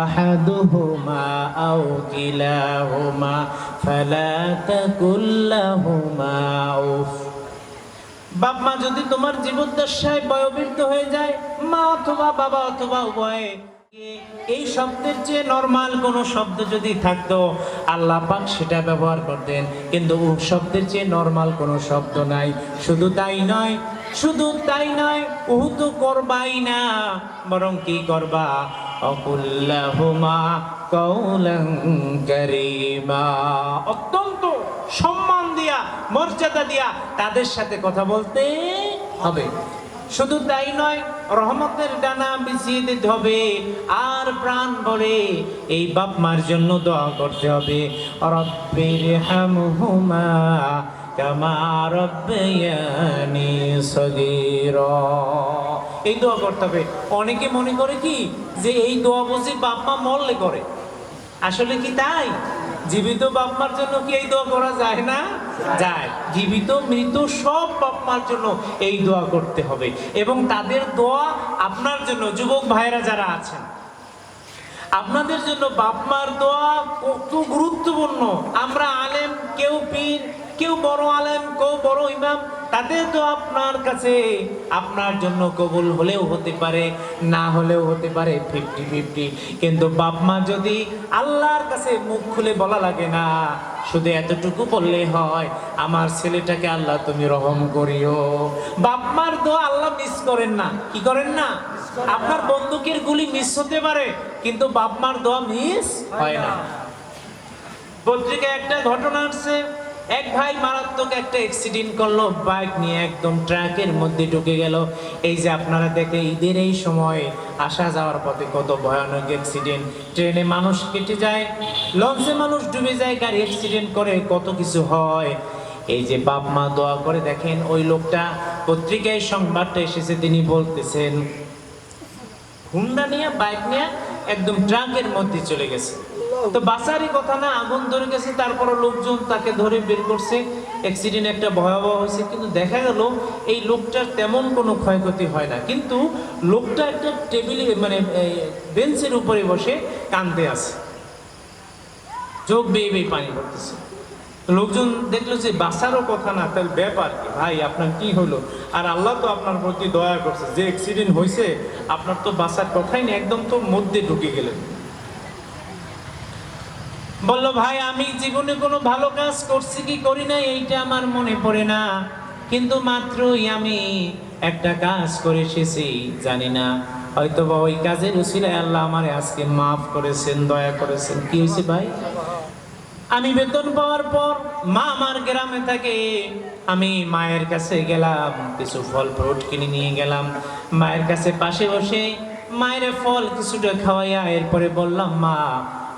আহাদুহুমা আও কিলাহুমা ফালা তাকুল লাহুমা উফ। বাপ মা যদি তোমার জীবদ্দশায় বয়োবৃদ্ধ হয়ে যায়, মা অথবা বাবা অথবা উভয়ে, এই শব্দের চেয়ে নরমাল কোনো শব্দ যদি থাকতো, আল্লাহ পাক সেটা ব্যবহার করতেন, কিন্তু উফ শব্দের চেয়ে নরমাল কোনো শব্দ নাই। শুধু তাই নয়, শুধু তাই নয়, উহু তো করবাই না, বরং কি করবা, অকুল্লাহুমা কাউলান কারীমা, অত্যন্ত সম্মান দিয়া, মর্যাদা দিয়া তাদের সাথে কথা বলতে হবে। শুধু তাই নয়, রহমতের ডানা বিছিয়ে দিতে হবে। আর প্রাণ ভরে এই বাপ মার জন্য দোয়া করতে হবে, রব্বিরহামহুমা কামা রাব্বায়ানি সগীরা। এই দোয়া করতে হবে। অনেকে মনে করে কি যে এই দোয়া বুঝি বাপ মা মরলে করে। আসলে কি তাই? জীবিত বাপ মার জন্য কি এই দোয়া করা যায় না? যায়। জীবিত মৃত সব বাপ মার জন্য এই দোয়া করতে হবে, এবং তাদের দোয়া আপনার জন্য। যুবক ভাইরা যারা আছেন, আপনাদের জন্য বাপ মার দোয়া কত গুরুত্বপূর্ণ। আমরা আলেম, কেউ পীর, কেউ বড় আলেম, কেউ বড় ইমাম, তাদের তো আপনার কাছে আপনার জন্য কবুল হলেও হতে পারে, না হলেও হতে পারে, 50-50। কিন্তু বাপ মা যদি আল্লাহর কাছে মুখ খুলে বলা লাগে না, শুধু এতটুকু বললে হয়, আমার ছেলেটাকে আল্লাহ তুমি রহম করিও। বাপ মার দোয়া আল্লাহ মিস করেন না। কি করেন না? আপনার বন্দুকের গুলি মিস হতে পারে, কিন্তু বাপ মার দোয়া মিস হয় না। পত্রিকায় একটা ঘটনা আসছে, এক ভাই মারাত্মক একটা অ্যাক্সিডেন্ট করলো, বাইক নিয়ে একদম ট্রাকের মধ্যে ঢুকে গেল। এই যে আপনারা দেখে ঈদের এই সময় আসা যাওয়ার পথে কত ভয়ানক অ্যাক্সিডেন্ট, ট্রেনে মানুষ কেটে যায়, লঞ্চে মানুষ ডুবে যায়, গাড়ি অ্যাক্সিডেন্ট করে, কত কিছু হয়। এই যে বাপ মা দোয়া করে, দেখেন ওই লোকটা, পত্রিকায় সংবাদটা এসেছে, তিনি বলতেছেন হুন্ডা নিয়ে, বাইক নিয়ে একদম ট্রাকের মধ্যে চলে গেছে। তো বাঁচারই কথা না, আগুন ধরে গেছে, তারপরে লোকজন তাকে ধরে বের করছে। অ্যাক্সিডেন্ট একটা ভয়াবহ হয়েছে, কিন্তু দেখা গেল এই লোকটার তেমন কোনো ক্ষয়ক্ষতি হয় না, কিন্তু লোকটা একটা টেবিলে, মানে বেঞ্চের উপরে বসে কাঁদতে আছে, চোখ বেয়ে বেয়ে পানি পড়তেছে। লোকজন দেখলো যে বাঁচারও কথা না, তাহলে ব্যাপার কি ভাই, আপনার কি হলো? আর আল্লাহ তো আপনার প্রতি দয়া করছে, যে অ্যাক্সিডেন্ট হয়েছে আপনার তো বাঁচার কথাই নেই, একদম তো মধ্যে ঢুকে গেলেন। বললো ভাই আমি জীবনে কোনো ভালো কাজ করছি কি করি নাই এইটা আমার মনে পড়ে না, কিন্তু মাত্রই আমি একটা কাজ করে এসেছি, জানি না হয়তো বা ওই কাজের উসিলায় আল্লাহ আমারে আজকে মাফ করেছেন, দয়া করেছেন। কি হয়েছে ভাই? আমি বেতন পাওয়ার পর মা আমার গ্রামে থাকে, আমি মায়ের কাছে গেলাম, কিছু ফল ফ্রুট কিনে নিয়ে গেলাম, মায়ের কাছে পাশে বসে মায়ের ফল কিছুটা খাওয়াইয়া এরপরে বললাম মা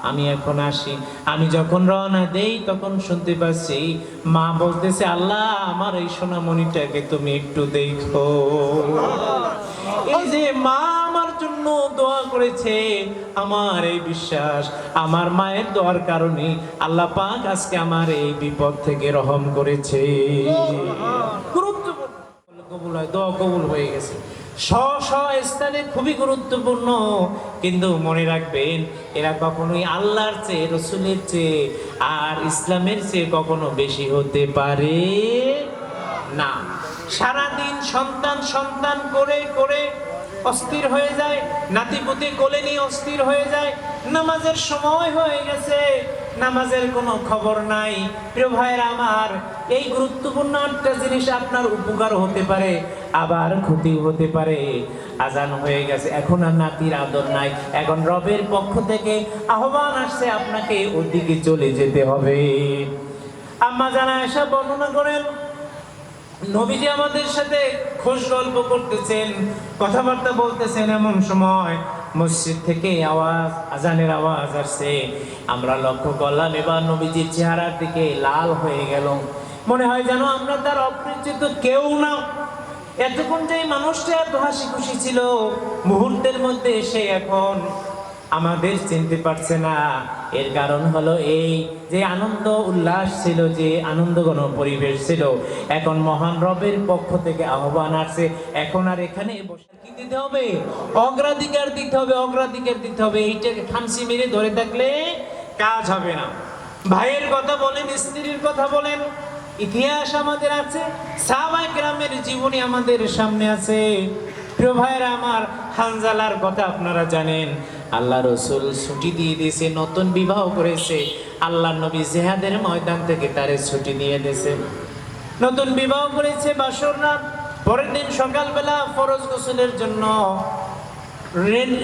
আমি এখন আসি। আমি যখন রওনা দেই তখন শুনতে পাচ্ছি মা বলতেছে আল্লাহ আমার এই সোনামণিটাকে তুমি একটু দেখো। এই যে মা আমার জন্য দোয়া করেছে, আমার এই বিশ্বাস আমার মায়ের দোয়ার কারণে আল্লাহ পাক আজকে আমার এই বিপদ থেকে রহম করেছে। গুরুত্বপূর্ণ কবুল হয়, দোয়া কবুল হয়ে গেছে। স্থানে খুবই গুরুত্বপূর্ণ, কিন্তু মনে রাখবেন এরা কখনোই আল্লাহর চেয়ে, রসুলের চেয়ে আর ইসলামের চেয়ে কখনো বেশি হতে পারে না। সারাদিন সন্তান সন্তান করে করে অস্থির হয়ে যায়, নাতিপুতি কোলে নিয়ে অস্থির হয়ে যায়, নামাজের সময় হয়ে গেছে, নামাজের কোনো খবর নাই। প্রিয় ভাইরা আমার, এই গুরুত্বপূর্ণ একটা জিনিস আপনার উপকার হতে পারে আবার ক্ষতি হতে পারে। আজান হয়ে গেছে, এখন আর নাতির আদর নাই, এখন রবের পক্ষ থেকে আহ্বান আসছে আপনাকে ওদিকে চলে যেতে হবে। আম্মা জানা এসব বর্ণনা করেন নবীজি আমাদের সাথে খোশ গল্প করতেছেন, কথাবার্তা বলতেছেন, এমন সময় মসজিদ থেকে আওয়াজ, আজানের আওয়াজ আসছে। আমরা লক্ষ্য করলাম এবার নবীজির চেহারার দিকে লাল হয়ে গেল, মনে হয় যেন আমরা তার অপরিচিত কেউ না। এতক্ষণ যে মানুষটা এত হাসি খুশি ছিল, মুহূর্তের মধ্যে সে এখন আমাদের চিনতে পারছে না। এর কারণ হলো এই যে আনন্দ উল্লাস ছিল, যে আনন্দঘন পরিবেশ ছিল, এখন মহান রবের পক্ষ থেকে আহ্বান আসছে। এখন আর এখানে বসে কি দিতে হবে? অগ্রাধিকার দিতে হবে, অগ্রাধিকার দিতে হবে। এইটাকে খামসি মেরে ধরে থাকলে কাজ হবে না। ভাইয়ের কথা বলেন, স্ত্রীর কথা বলেন, ইতিহাস আমাদের আছে, সাহাবায়ে কেরামের জীবনী আমাদের সামনে আছে। প্রিয় ভাইরা আমার, হানজালার কথা আপনারা জানেন, আল্লাহ রসুল ছুটি দিয়ে দিয়েছে, নতুন বিবাহ করেছে, আল্লাহ নবী জিহাদের ময়দান থেকে তারে ছুটি দিয়ে দিয়েছে, নতুন বিবাহ করেছে, বাসর রাত, পরের দিন সকালবেলা ফরজ গোসলের জন্য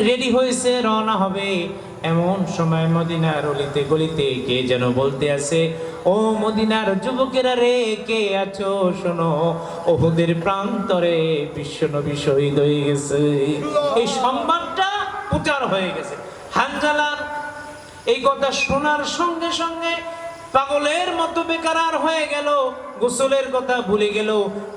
রেডি হয়েছে, রওনা হবে। এমন সময় মদিনার অলিতে গলিতে কে যেন বলতে আছে, ও মদিনার যুবকেরা রে, কে আছো শোনো, ওহুদের প্রান্তরে বিশ্বনবী শহীদ হয়ে গেছে। এই সংবাদটা প্রচার হয়ে গেছে। হানজালার এই কথা শোনার সঙ্গে সঙ্গে পাগলের মতো বেকারার হয়ে গেল, গোসলের কথা ভুলে গেল,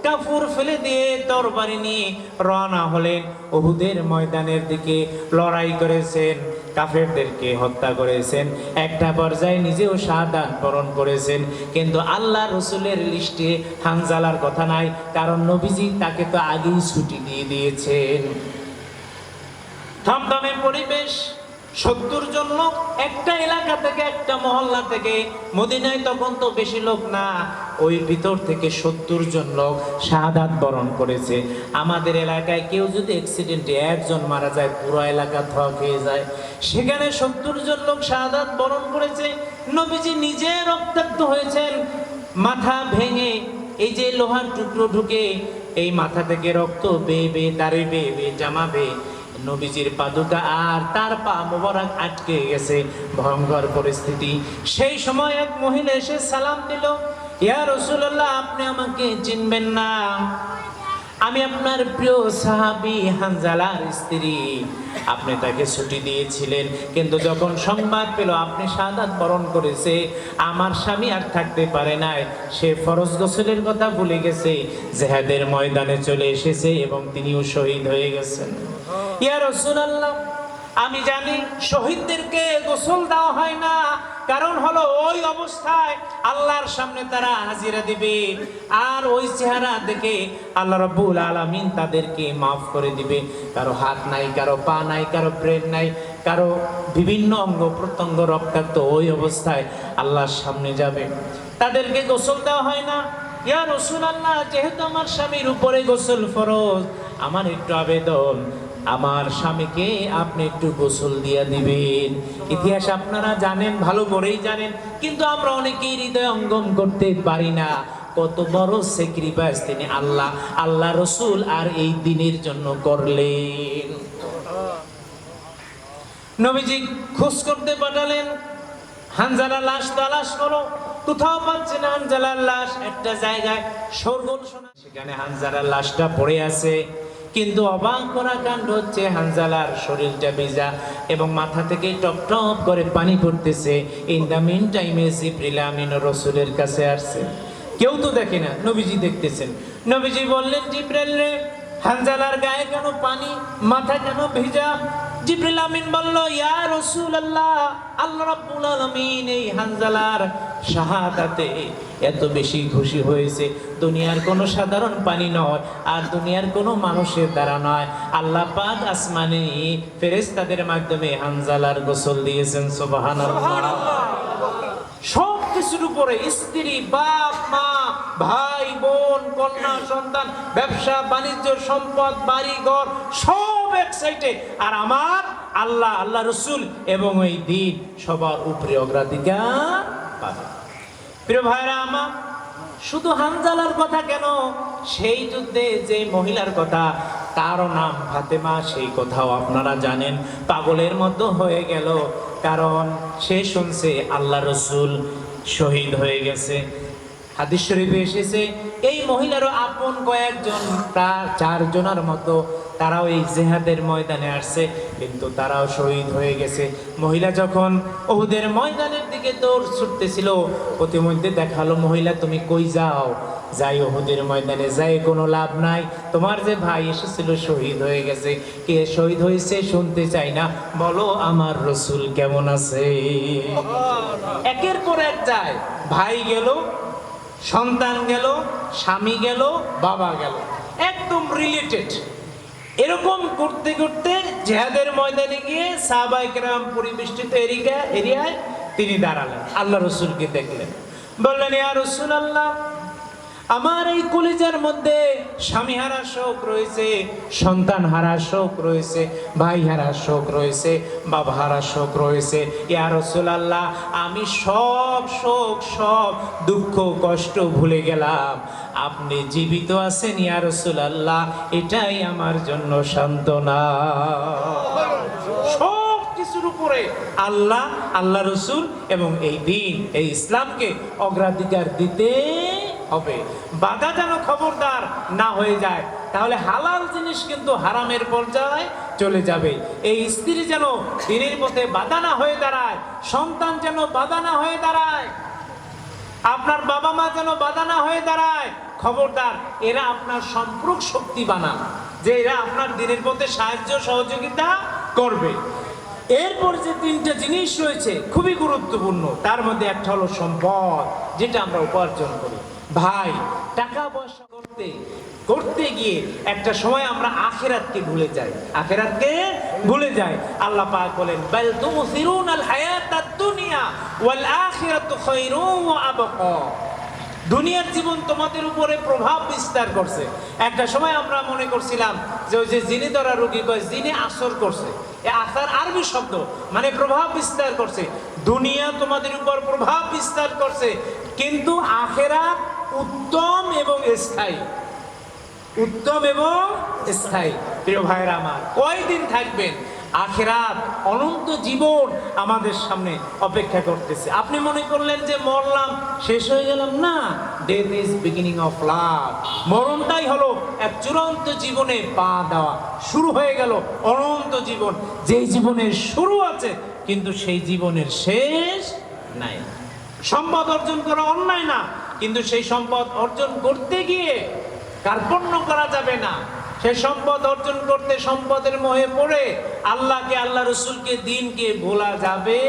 কাফুর ফেলে দিয়ে তরবারি নিয়ে রওনা হলেন উহুদের ময়দানের দিকে। লড়াই করেছেন, কাফেরদেরকে হত্যা করেছেন, একটা পর্যায়ে নিজেও শাহাদাত বরণ করেছেন, কিন্তু আল্লাহ রসুলের লিস্টে হানজালার কথা নাই, কারণ নবীজি তাকে তো আগেই ছুটি দিয়ে দিয়েছেন। থমথমে পরিবেশ, 70 জন লোক একটা এলাকা থেকে, একটা মহল্লা থেকে, মদিনায় তখন তো বেশি লোক না, ওই ভিতর থেকে 70 জন লোক শাহাদাত বরণ করেছে। আমাদের এলাকায় কেউ যদি অ্যাক্সিডেন্টে একজন মারা যায়, পুরো এলাকা থক হয়ে যায়। সেখানে 70 জন লোক শাহাদাত বরণ করেছে। নবীজি নিজে রক্তাক্ত হয়েছেন, মাথা ভেঙে এই যে লোহার টুকরো ঢুকে এই মাথা থেকে রক্ত বেয়ে বেয়ে, দাঁড়িয়ে বেয়ে বেয়ে, জামা বেয়ে নবীজির পাদুকা আর তার পা মোবারক আটকে গেছে। ভয়ঙ্কর পরিস্থিতি। সেই সময় এক মহিলা এসে সালাম দিল, ইয়া রাসূলুল্লাহ, আপনি আমাকে চিনবেন না, আমি আপনার প্রিয় সাহাবী হানজালার স্ত্রী। আপনি তাকে ছুটি দিয়েছিলেন, কিন্তু যখন সংবাদ পেল আপনি শাহাদাত বরণ করেছে, আমার স্বামী আর থাকতে পারে নাই, সে ফরজ গোসলের কথা ভুলে গেছে, জিহাদের ময়দানে চলে এসেছে এবং তিনিও শহীদ হয়ে গেছেন। ইয়া রাসূলুল্লাহ, আমি জানি শহীদদেরকে গোসল দেওয়া হয় না, কারণ হলো ওই অবস্থায় আল্লাহর সামনে তারা হাজিরা দিবে, আর ওই চেহারা দেখে আল্লাহ রাব্বুল আলামিন তাদেরকে মাফ করে দিবে। কারো হাত নাই, কারো পা নাই, কারো ব্রেন নাই, কারো বিভিন্ন অঙ্গ প্রত্যঙ্গ রক্তাক্ত, ওই অবস্থায় আল্লাহর সামনে যাবে, তাদেরকে গোসল দেওয়া হয় না। ইয়া রাসূলুল্লাহ, যেহেতু আমার স্বামীর উপরে গোসল ফরজ, আমার একটু আবেদন, আমার স্বামীকে আপনি একটু গোসল দিয়ে দিবেন। ইতিহাস আপনারা জানেন, ভালো করেই জানেন, কিন্তু আমরা অনেকেই হৃদয় অঙ্গম করতে পারি না। কত বড় স্যাক্রিফাইস তিনি আল্লাহ রসুল আর এই দিনের জন্য করলেন। নবীজি খোঁজ করতে পাঠালেন, হানজালা লাশ তালাশ করো, কোথাও পাচ্ছে না হানজালার লাশ। একটা জায়গায় শোরগোল শোনা, সেখানে হানজালার লাশটা পড়ে আছে। কিন্তু অবাক করা কাণ্ড হচ্ছে, হানজালার শরীরটা ভিজা এবং মাথা থেকে টপ টপ করে পানি পড়তেছে। ইন দ্য মিন টাইমে জিবরিল আমিন রাসূলের কাছে আসছে। কেউ তো দেখে না, নবীজি দেখতেছেন। নবীজি বললেন, জিবরিল রে, হানজালার গায়ে কেন পানি, মাথা কেন ভিজা? জিবরিল আমিন বলল, ইয়া রাসূলুল্লাহ, আল্লাহ রাব্বুল আলামিন এই হানজালার শাহাদাতে এত বেশি খুশি হয়েছে, দুনিয়ার কোনো সাধারণ পানি নয়, আর দুনিয়ার কোনো মানুষের দ্বারা নয়, আল্লাহ পাক আসমানে ফেরেশতাদের মাধ্যমে হানজালার গোসল দিয়েছেন। সুবহানাল্লাহ। সব কিছুর উপরে, স্ত্রী, বাপ, মা, ভাই, বোন, কন্যা, সন্তান, ব্যবসা বাণিজ্য, সম্পদ, বাড়ি ঘর, সব এক সাইডে, আর আমার আল্লাহ রসুল এবং ওই দিন সবার উপরে অগ্রাধিকার পাবে। প্রিয় ভাইরা আমার, শুধু হানজালার কথা কেন, সেই যুদ্ধে যে মহিলার কথা, তারও নাম ফাতেমা, সেই কথাও আপনারা জানেন। পাগলের মতো হয়ে গেল, কারণ সে শুনছে আল্লাহ রসুল শহীদ হয়ে গেছে। হাদিস শরীফে এসেছে, এই মহিলারও আপন কয়েকজন, প্রায় 4 জনের মতো, তারাও এই জিহাদের ময়দানে আসছে, কিন্তু তারাও শহীদ হয়ে গেছে। মহিলা যখন উহুদের ময়দানের দিকে দৌড় ছুটতেছিল, প্রতিমধ্যে দেখালো, মহিলা তুমি কই যাও? যাই উহুদের ময়দানে, যাই কোনো লাভ নাই, তোমার যে ভাই এসেছিল শহীদ হয়ে গেছে। কে শহীদ হয়েছে শুনতে চাই না, বলো আমার রসুল কেমন আছে। একের পর এক যায়, ভাই গেল, সন্তান গেল, স্বামী গেল, বাবা গেল, একদম রিলেটেড। এরকম করতে করতে জিহাদের ময়দানে গিয়ে সাহাবায়ে কেরাম পরিবেষ্টিত এরিয়ায় তিনি দাঁড়ালেন, আল্লাহ রসুলকে দেখলেন, বললেন, ইয়া রাসূলুল্লাহ, আমার এই কলিজার মধ্যে স্বামী হারা শোক রয়েছে, সন্তান হারা শোক রয়েছে, ভাই হারা শোক রয়েছে, বাবা হারা শোক রয়েছে। ইয়া রাসূলুল্লাহ, আমি সব শোক, সব দুঃখ কষ্ট ভুলে গেলাম, আপনি জীবিত আছেন ইয়া রাসূলুল্লাহ, এটাই আমার জন্য সান্ত্বনা। সব কিছুর উপরে আল্লাহ রসুল এবং এই দিন, এই ইসলামকে অগ্রাধিকার দিতে হবে। বাধা যেন খবরদার না হয়ে যায়, তাহলে হালাল জিনিস কিন্তু হারামের পর্যায়ে চলে যাবে। এই স্ত্রী যেন দিনের পথে বাধা না হয়ে দাঁড়ায়, সন্তান যেন বাধা না হয়ে দাঁড়ায়, আপনার বাবা মা যেন বাধা না হয়ে দাঁড়ায়। খবরদার, এরা আপনার সম্পর্ক শক্তি বানান, যে এরা আপনার দিনের পথে সাহায্য সহযোগিতা করবে। এরপর যে 3টা জিনিস রয়েছে খুবই গুরুত্বপূর্ণ, তার মধ্যে একটা হলো সম্পদ, যেটা আমরা উপার্জন করি। ভাই, টাকা পয়সা করতে গিয়ে একটা সময় আমরা আখিরাতকে ভুলে যাই। আল্লাহ পাক বলেন, বাল তুসিরুনাল হায়াতাদ দুনিয়া ওয়াল আখিরাতু খায়রুন ওয়া আবকা। দুনিয়ার জীবন তোমাদের উপরে প্রভাব বিস্তার করছে। একটা সময় আমরা মনে করছিলাম যে ওই যে জিনে ধরা রোগী কয় জিনে আসর করছে, এ আসার আরবি শব্দ, মানে প্রভাব বিস্তার করছে। দুনিয়া তোমাদের উপর প্রভাব বিস্তার করছে, কিন্তু আখিরাত উত্তম এবং স্থায়ী। প্রিয় ভাইরা আমার, কয়দিন থাকবেন? আখিরাত, অনন্ত জীবন আমাদের সামনে অপেক্ষা করতেছে। আপনি মনে করলেন যে মরলাম, শেষ হয়ে গেলাম, না। Death is beginning of life. মরণটাই হলো এক চূড়ান্ত জীবনে পা দেওয়া, শুরু হয়ে গেল অনন্ত জীবন। যেই জীবনের শুরু আছে, কিন্তু সেই জীবনের শেষ নাই। সম্পদ অর্জন করা অন্যায় না, কিন্তু সেই সম্পদ অর্জন করতে গিয়ে কার্পণ্য করা যাবে না। সেই সম্পদ অর্জন করতে সম্পদের মোহে পড়ে আল্লাহকে, আল্লাহ রসুলকে, দিনকে ভোলা যাবে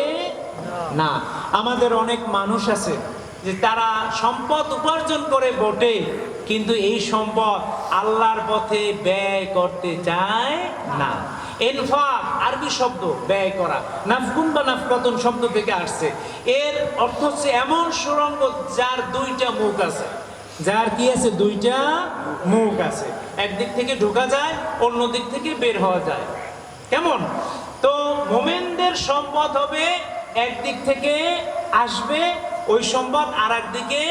না। আমাদের অনেক মানুষ আছে যে তারা সম্পদ উপার্জন করে বটে, কিন্তু এই সম্পদ আল্লাহর পথে ব্যয় করতে চায় না। ইনফাক, আরবি শব্দ ব্যয় করা, নাফকুন বা নাফকাতুন শব্দ থেকে আসছে। এর অর্থ হচ্ছে এমন সুড়ঙ্গ যার দুইটা মুখ আছে, যার কি আছে, দুইটা মুখ আছে, একদিক থেকে ঢোকা যায়, অন্য দিক থেকে বের হওয়া যায়। কেমন? তো মোমেনদের সম্পদ হবে একদিক থেকে আসবে, ওই সম্পদ আর একদিকে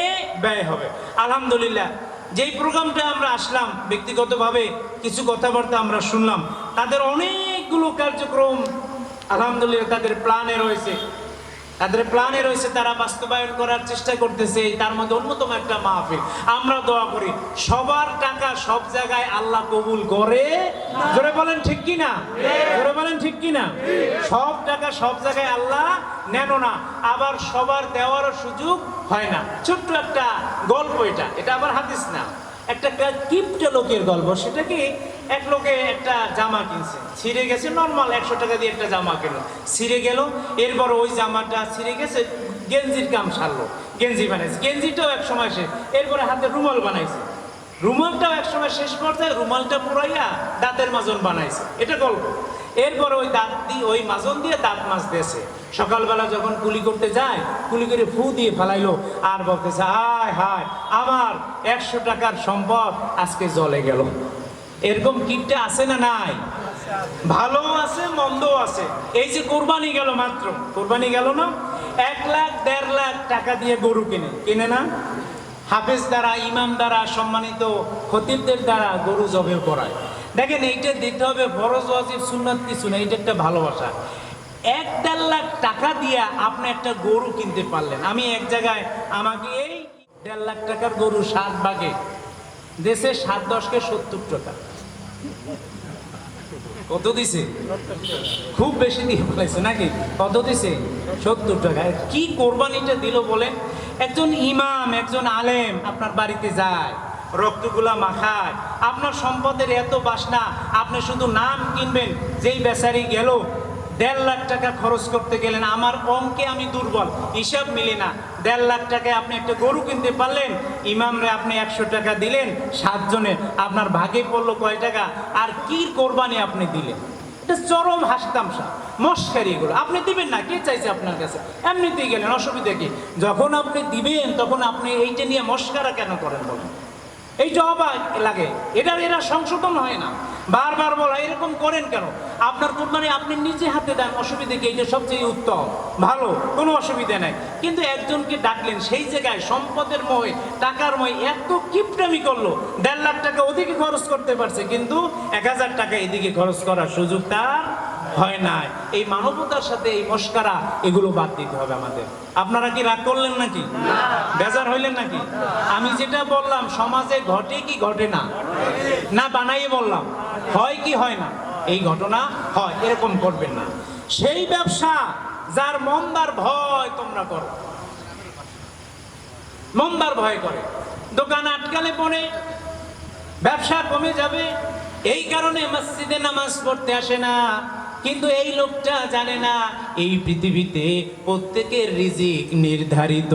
ব্যয় হবে। আলহামদুলিল্লাহ, যেই প্রোগ্রামটা আমরা আসলাম, ব্যক্তিগতভাবে কিছু কথাবার্তা আমরা শুনলাম, তাদের অনেকগুলো কার্যক্রম আলহামদুলিল্লাহ তাদের প্ল্যানে রয়েছে, তারা বাস্তবায়ন করার চেষ্টা করতেছে। তার মধ্যে অন্যতম একটা মাহফিল। আমরা দোয়া করি সবার টাকা সব জায়গায় আল্লাহ কবুল করে। জোরে বলেন ঠিক কি না? জোরে বলেন ঠিক কি না? সব টাকা সব জায়গায় আল্লাহ নেন না, আবার সবার দেওয়ারও সুযোগ হয় না। ছোট্ট একটা গল্প, এটা আবার হাদিস না, একটা কিপটা লোকের গল্প। সেটা কি, এক লোকে একটা জামা কিনছে, ছিঁড়ে গেছে, নর্মাল 100 টাকা দিয়ে একটা জামা কিনলো, ছিঁড়ে গেল। এরপর ওই জামাটা ছিঁড়ে গেছে, গেঞ্জির কাম সারলো, গেঞ্জি বানাইছে, গেঞ্জিটাও এক সময় শেষ। এরপরে হাতে রুমাল বানাইছে, রুমালটাও এক সময় শেষ পর্যায়ে রুমালটা পুরাইয়া দাঁতের মাজন বানাইছে। এটা গল্প। এরপর ওই দাঁত দিয়ে, ওই মাজন দিয়ে দাঁত মাছ দিয়েছে। সকালবেলা যখন কুলি করতে যায়, কুলি করে ফু দিয়ে ফেলাইলো, আর বলতেছে হায় হায়, আমার 100 টাকার সম্পদ আজকে জ্বলে গেল। এরকম কিপটা আছে না নাই? ভালো আছে, মন্দও আছে। এই যে কোরবানি গেল, মাত্র কোরবানি গেল না, 1 লাখ 1.5 লাখ টাকা দিয়ে গরু কিনে না, হাফেজ দ্বারা, ইমাম দ্বারা, সম্মানিত খতিবদের দ্বারা গরু জবে করায়। দেখেন, এইটা দিতে হবে, ফরজ ওয়াজিব সুন্নাত কিছু না, এটা একটা ভালোবাসা। 1.5 লাখ টাকা দিয়ে আপনি একটা গরু কিনতে পারলেন। আমি এক জায়গায়, আমাকে এই 1.5 লাখ টাকার গরু 7 ভাগে দেশে 7-10 কে 70 টাকা। কত দিছে? খুব বেশি দিয়ে ফেলাইছে নাকি? কত দিছে? 70 টাকা। কি কোরবানিটা দিল বলেন? একজন ইমাম, একজন আলেম আপনার বাড়িতে যায়, রক্তগুলা মাখায়, আপনার সম্পদের এত বাসনা, আপনি শুধু নাম কিনবেন। যেই বেচারি গেল 1.5 লাখ টাকা খরচ করতে গেলেন, আমার অঙ্কে আমি দুর্বল, হিসাব মিলে না, 1.5 লাখ টাকায় আপনি একটা গরু কিনতে পারলেন, ইমামরে আপনি 100 টাকা দিলেন, 7 জনের, আপনার ভাগে পড়লো কয় টাকা? আর কি কোরবানি আপনি দিলেন? এটা চরম হাসতামশা, মস্কারি। এগুলো আপনি দিবেন না, কে চাইছে আপনার কাছে? এমনিতেই গেলেন, অসুবিধা কি? যখন আপনি দিবেন তখন আপনি এইটা নিয়ে মস্কারা কেন করেন বলেন? এইটা অবাক লাগে, এরা সংশোধন হয় না। বারবার বলা, এরকম করেন কেন? আপনার কোরবানি আপনি নিজে হাতে দেন, অসুবিধা কি? এটা সবচেয়ে উত্তম, ভালো, কোনো অসুবিধা নাই। কিন্তু একজনকে ডাকলেন, সেই জায়গায় সম্পদের ময়, টাকার ময়, এত কিপটামি করলো, 1.5 লাখ টাকা ওদিকে খরচ করতে পারছে, কিন্তু 1000 টাকা এদিকে খরচ করার সুযোগ তার হয় না। এই মানবতার সাথে এই মস্কারা, এগুলো বাদ দিতে হবে আমাদের। আপনারা কি রাগ করলেন নাকি? বেজার হইলেন নাকি? আমি যেটা বললাম সমাজে ঘটে কি ঘটে না? না বানাইয়ে বললাম, হয় কি হয় না? এই ঘটনা হয়, এরকম করবেন না। সেই ব্যবসা যার মন্দার ভয় তোমরা করো, মন্দার ভয় করে, দোকান আটকালে পড়ে ব্যবসা কমে যাবে, এই কারণে মসজিদে নামাজ পড়তে আসে না। কিন্তু এই লোকটা জানে না, এই পৃথিবীতে প্রত্যেকের রিজিক নির্ধারিত,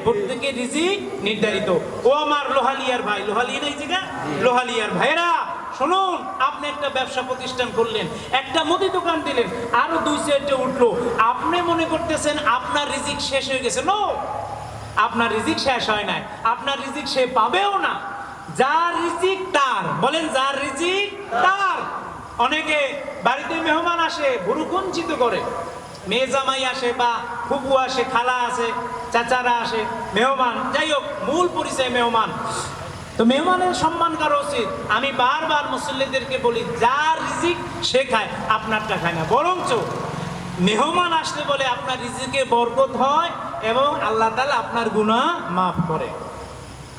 প্রত্যেকের রিজিক নির্ধারিত। ও আমার লোহালিয়ার ভাই, লোহালিয়া এই জায়গা, লোহালিয়ার ভাইরা শুনুন, আপনি একটা ব্যবসা প্রতিষ্ঠান করলেন, একটা মুদি দোকান দিলেন, আরো 2-4টে উঠলো, আপনি মনে করতেছেন আপনার রিজিক শেষ হয়ে গেছে। নো, আপনার রিজিক শেষ হয় নাই, আপনার রিজিক সে পাবেও না। যার রিজিক তার, বলেন যার রিজিক তার। অনেকে বাড়িতে মেহমান আসে, ভুরুকুঞ্চিত করে, মেয়ে জামাই আসে বা ফুপু আসে, খালা আসে, চাচারা আসে, মেহমান, যাই হোক, মূল পরিচয় মেহমান। তো মেহমানের সম্মান করা উচিত। আমি বারবার মুসল্লিদেরকে বলি, যার রিজিক সে খায়, আপনারটা খায় না। বরঞ্চ মেহমান আসলে বলে আপনার রিজিকে বরকত হয় এবং আল্লাহ তাআলা আপনার গুনাহ মাফ করে।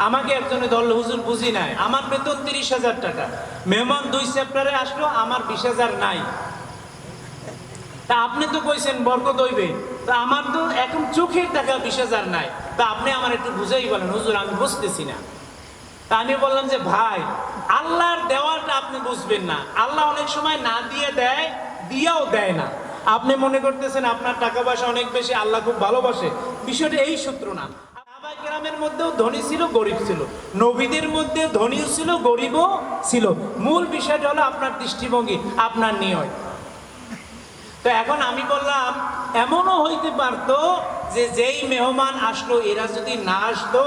আমাকে একজনে দল, হুজুর বুঝি নাই, আমার বেতন 30,000 টাকা, মেহমান 2 সেপ্টেম্বরে আসলো, আমার 20,000 নাই। তা আপনি তো কইছেন বরকত হইবে, তা আমার তো এখন চোখের টাকা 20,000 নাই, তা আপনি আমার একটু বুঝাই বলেন। হুজুর আমি বুঝতেছি না। তা আমি বললাম যে ভাই, আল্লাহর দেওয়াটা আপনি বুঝবেন না। আল্লাহ অনেক সময় না দিয়ে দেয়, দিয়াও দেয় না। আপনি মনে করতেছেন আপনার টাকা পয়সা অনেক বেশি, আল্লাহ খুব ভালোবাসে, বিষয়টা এই সূত্র না। গ্রামের মধ্যেও ধনী ছিল, গরিব ছিল, নবীদের মধ্যে ধনীও ছিল, গরিবও ছিল। মূল বিষয়টা হলো আপনার দৃষ্টিভঙ্গি, আপনার নিয়ত। তো এখন আমি বললাম এমনও হইতে পারতো যে যেই মেহমান আসলো এরা যদি না আসতো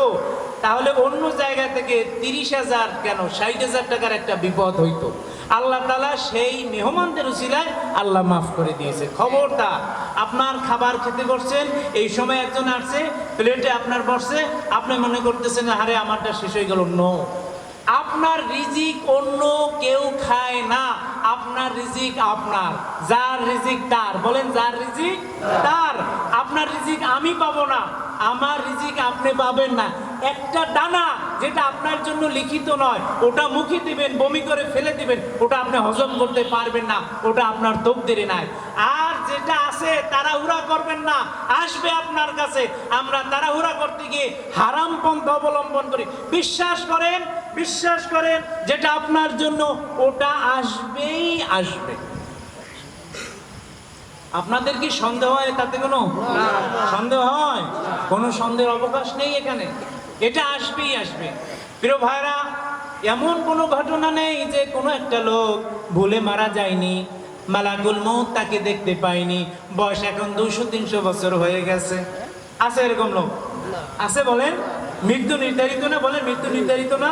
তাহলে অন্য জায়গা থেকে 30,000 কেন 60,000 টাকার একটা বিপদ হইতো। আল্লাহ তাআলা সেই মেহমানদের উসিলায় আল্লাহ মাফ করে দিয়েছে। খবরদার, আপনার খাবার খেতে বসছেন, এই সময় একজন আসছে, প্লেটে আপনার বসছে, আপনি মনে করতেছেন আরে আমারটা শেষ হয়ে গেল। নো, আপনার রিজিক অন্য কেউ খায় না, আপনার রিজিক আপনার, যার রিজিক তার। বলেন, যার রিজিক তার। আপনার রিজিক আমি পাবো না, আমার রিজিক আপনি পাবেন না। একটা দানা যেটা আপনার জন্য লিখিত নয়, ওটা মুখে দিবেন, বমি করে ফেলে দিবেন, ওটা আপনি হজম করতে পারবেন না, ওটা আপনার তকদিরে নাই। আর যেটা আছে তাড়াহুড়া করবেন না, আসবে আপনার কাছে। আমরা তাড়াহুড়া করতে গিয়ে হারাম পন্থা অবলম্বন করি। বিশ্বাস করেন, বিশ্বাস করেন, যেটা আপনার জন্য ওটা আসবেই আসবে। আপনাদের কি সন্দেহ হয় তাতে? কোনো সন্দেহ হয়? কোনো সন্দেহের অবকাশ নেই এখানে, এটা আসবেই আসবে। প্রিয় ভাইরা, এমন কোনো ঘটনা নেই যে কোনো একটা লোক ভুলে মারা যায়নি, মালাকুল মউত তাকে দেখতে পায়নি, বয়স এখন 200-300 বছর হয়ে গেছে। আছে এরকম লোক? আছে? বলেন, মৃত্যু নির্ধারিত না? বলেন, মৃত্যু নির্ধারিত না?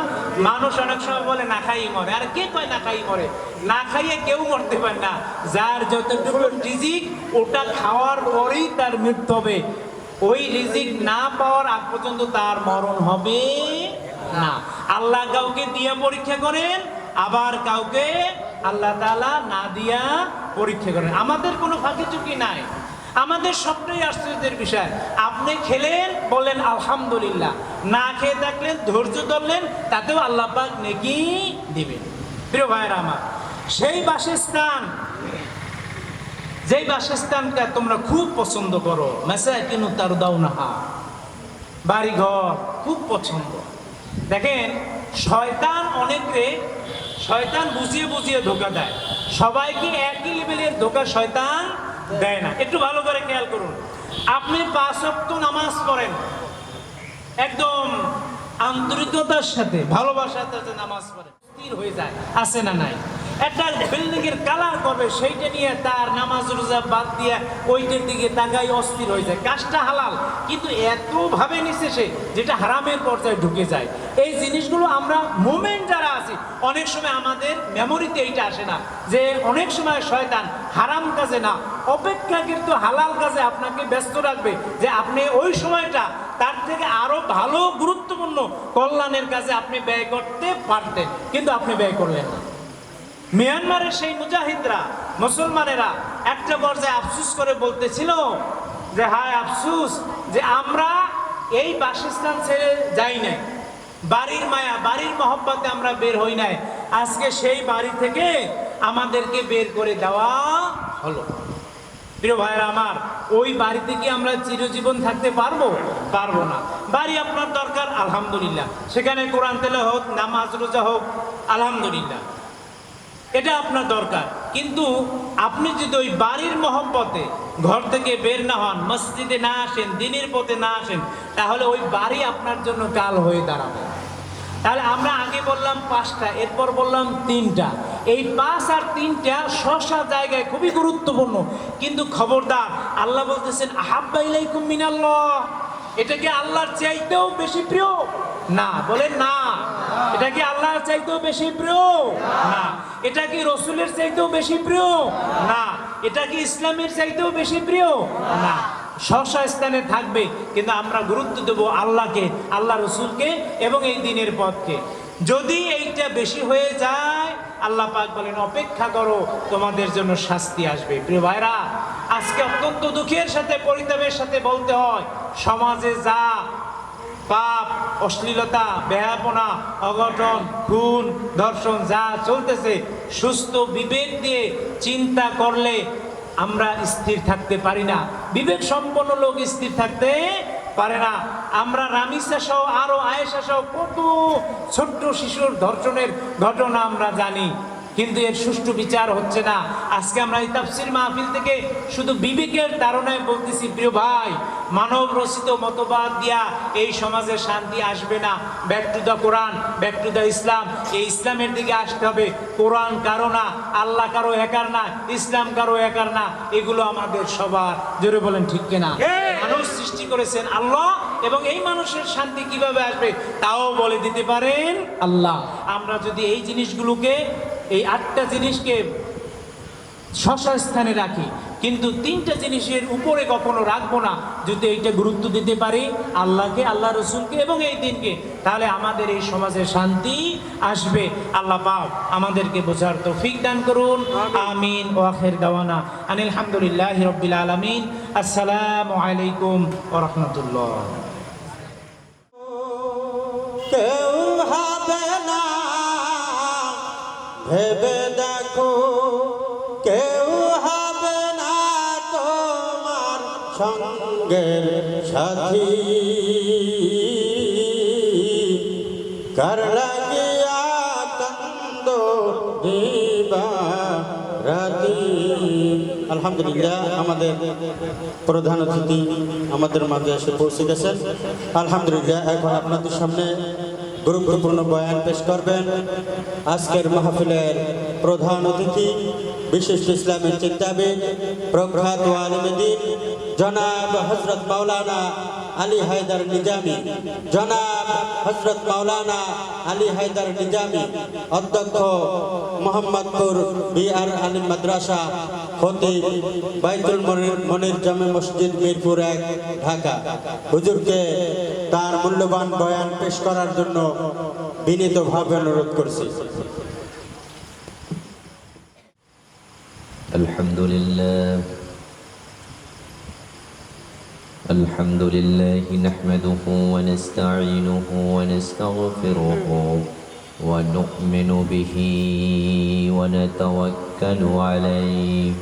মানুষ অনেক সময় বলে না খাইয়ে মরে। আর কে কয় না খাইয়ে মরে? না খাইয়ে কেউ মরতে পারে না। যার যতটুকু রিজিক ওটা খাওয়ার পরেই তার মৃত্যু হবে। ওই রিজিক না পাওয়ার আগ পর্যন্ত তার মরণ হবে না। আল্লাহ কাউকে দিয়ে পরীক্ষা করেন, আবার কাউকে আল্লাহ তাআলা না দিয়া পরীক্ষা করেন। আমাদের কোনো ফাঁকি চুকি নাই, আমাদের সবটাই আশ্চর্যের বিষয়। আপনি খেলেন, বলেন আলহামদুলিল্লাহ, না খেয়ে থাকলেন, ধৈর্য ধরলেন, তাতেও আল্লাহ পাক নেকি দিবেন। প্রিয় ভাইরা আমার, সেই বাসস্থান, যেই বাসস্থানটা তোমরা খুব পছন্দ করো, মাসাকিনু তারদাউনাহা, বাড়ি ঘর খুব পছন্দ। দেখেন, শয়তান অনেকে, শয়তান বুঝিয়ে বুঝিয়ে ধোঁকা দেয়। সবাইকে একই লেভেলের ধোঁকা শয়তান দেয় না। একটু ভালো করে খেয়াল করুন। আপনি 5 ওয়াক্ত নামাজ পড়েন, একদম আন্তরিকতার সাথে, ভালোবাসার সাথে নামাজ পড়েন, স্থির হয়ে যায়, আছে না নাই? একটা বিল্ডিং এর কালার করবে, সেইটা নিয়ে তার নামাজ রোজা বাদ দিয়ে ওইটার দিকে তাকাই অস্থির হয়ে যায়। কাজটা হালাল, কিন্তু এত ভাবে নিচ্ছে সে, যেটা হারামের পর্যায়ে ঢুকে যায়। এই জিনিসগুলো আমরা মোমেন্ট যারা আছি, অনেক সময় আমাদের মেমোরিতে এইটা আসে না যে অনেক সময় শয়তান হারাম কাজে না, অপেক্ষাকৃত হালাল কাজে আপনাকে ব্যস্ত রাখবে, যে আপনি ওই সময়টা তার থেকে আরো ভালো গুরুত্বপূর্ণ কল্যাণের কাজে আপনি ব্যয় করতে পারতেন, কিন্তু আপনি ব্যয় করলেন না। মিয়ানমারের সেই মুজাহিদরা, মুসলমানেরা একটা পর্যায়ে আফসোস করে বলতেছিল যে হায় আফসোস যে আমরা এই বাসস্থান ছেড়ে যাই নাই, বাড়ির মায়া, বাড়ির মহব্বতে আমরা বের হই নাই, আজকে সেই বাড়ি থেকে আমাদেরকে বের করে দেওয়া হলো। প্রিয় ভাইরা আমার, ওই বাড়িতে কি আমরা চিরজীবন থাকতে পারবো? পারবো না। বাড়ি আপনার দরকার, আলহামদুলিল্লাহ, সেখানে কোরআন তেলাওয়াত হোক, নামাজ রোজা হোক, আলহামদুলিল্লাহ, এটা আপনার দরকার। কিন্তু আপনি যদি ওই বাড়ির মহব্বতে ঘর থেকে বের না হন, মসজিদে না আসেন, দিনের পথে না আসেন, তাহলে ওই বাড়ি আপনার জন্য কাল হয়ে দাঁড়াবে। তাহলে আমরা আগে বললাম 5টা, এরপর বললাম 3টা। এই 5 আর 3টা শশা জায়গায় খুবই গুরুত্বপূর্ণ। কিন্তু খবরদার, আল্লাহ বলতেছেন আহাব্বা ইলাইকুম মিনাল্লাহ, এটা কি আল্লাহর চাইতেও বেশি প্রিয়? না। বলেন না। এটা কি আল্লাহর চাইতেও বেশি প্রিয়? না। এটা কি রসুলের চাইতেও বেশি প্রিয়? না। এটা কি ইসলামের চাইতেও বেশি প্রিয়? না। শশা স্থানে থাকবে, কিন্তু আমরা গুরুত্ব দেব আল্লাহকে, আল্লাহ রসুলকে এবং এই দিনের পথকে। যদি এইটা বেশি হয়ে যায়, আল্লাহ পাক বলেন অপেক্ষা করো, তোমাদের জন্য শাস্তি আসবে। প্রিয় ভাইরা, আজকে অত্যন্ত দুঃখের সাথে, পরিতাপের সাথে বলতে হয়, সমাজে যা পাপ, অশ্লীলতা, বেহাপনা, অঘটন, খুন, ধর্ষণ যা চলতেছে, সুস্থ বিবেক দিয়ে চিন্তা করলে আমরা স্থির থাকতে পারি না। বিবেক সম্পন্ন লোক স্থির থাকতে পারে না। আমরা রামিসা সহ আরো আয়েশা সহ কত ছোট্ট শিশুর ধর্ষণের ঘটনা আমরা জানি, কিন্তু এর সুষ্ঠু বিচার হচ্ছে না। আজকে আমরা এই তাফসীর মাহফিল থেকে শুধু বিবেকের ধারণায় বলতেছি, প্রিয় ভাই, মানব রচিত মতবাদ দিয়া এই সমাজে শান্তি আসবে না। Back to the Quran, back to the Islam. এই ইসলামের দিকে আসতে হবে। কোরআন কারো না, আল্লাহ কারো একার না, ইসলাম কারো একার না, এগুলো আমাদের সবার। জোরে বলেন ঠিক কিনা? মানুষ সৃষ্টি করেছেন আল্লাহ, এবং এই মানুষের শান্তি কিভাবে আসবে তাও বলে দিতে পারেন আল্লাহ। আমরা যদি এই জিনিসগুলোকে, এই 8টা জিনিসকে স্থানে রাখি, কিন্তু 3টা জিনিসের উপরে কখনো রাখবো না, যদি এইটা গুরুত্ব দিতে পারি আল্লাহকে, আল্লাহ রসুলকে এবং এই দিনকে, তাহলে আমাদের এই সমাজে শান্তি আসবে। আল্লাহ পাক আমাদেরকে বোঝার তৌফিক দান করুন। আমিন। ওয়া আখির দাওয়ানা আনিল হামদুলিল্লাহি রাব্বিল আলামিন। আসসালামু আলাইকুম ওয়া রাহমাতুল্লাহ। কেউ হবে না ভেবে দেখো, কেউ হবে না তোমার সঙ্গের সাথী, কার লাগিয়া কান্দ দিবা রাতি। আলহামদুলিল্লাহ, আমাদের প্রধান অতিথি আমাদের মাঝে এসে পৌঁছে গেছেন। আলহামদুলিল্লাহ, এখন আপনাদের সামনে গুরুত্বপূর্ণ বয়ান পেশ করবেন আজকের মাহফিলের প্রধান অতিথি, বিশিষ্ট ইসলামের চিন্তাবিদ, প্রখ্যাত আলিমে দ্বীন জনাব হযরত মাওলানা আলী হায়দার নিজামী, জনাব হযরত মাওলানা আলী হায়দার নিজামী, অধ্যক্ষ মোহাম্মদপুর বিআর আলিম মাদ্রাসা, খতিব বাইতুল মনির জামে মসজিদ, মিরপুর 1, ঢাকা। হুজুরকে তার মূল্যবান বয়ান পেশ করার জন্য বিনীতভাবে অনুরোধ করছি। الحمد لله نحمده ونستعينه ونستغفره ونؤمن به ونتوكل عليه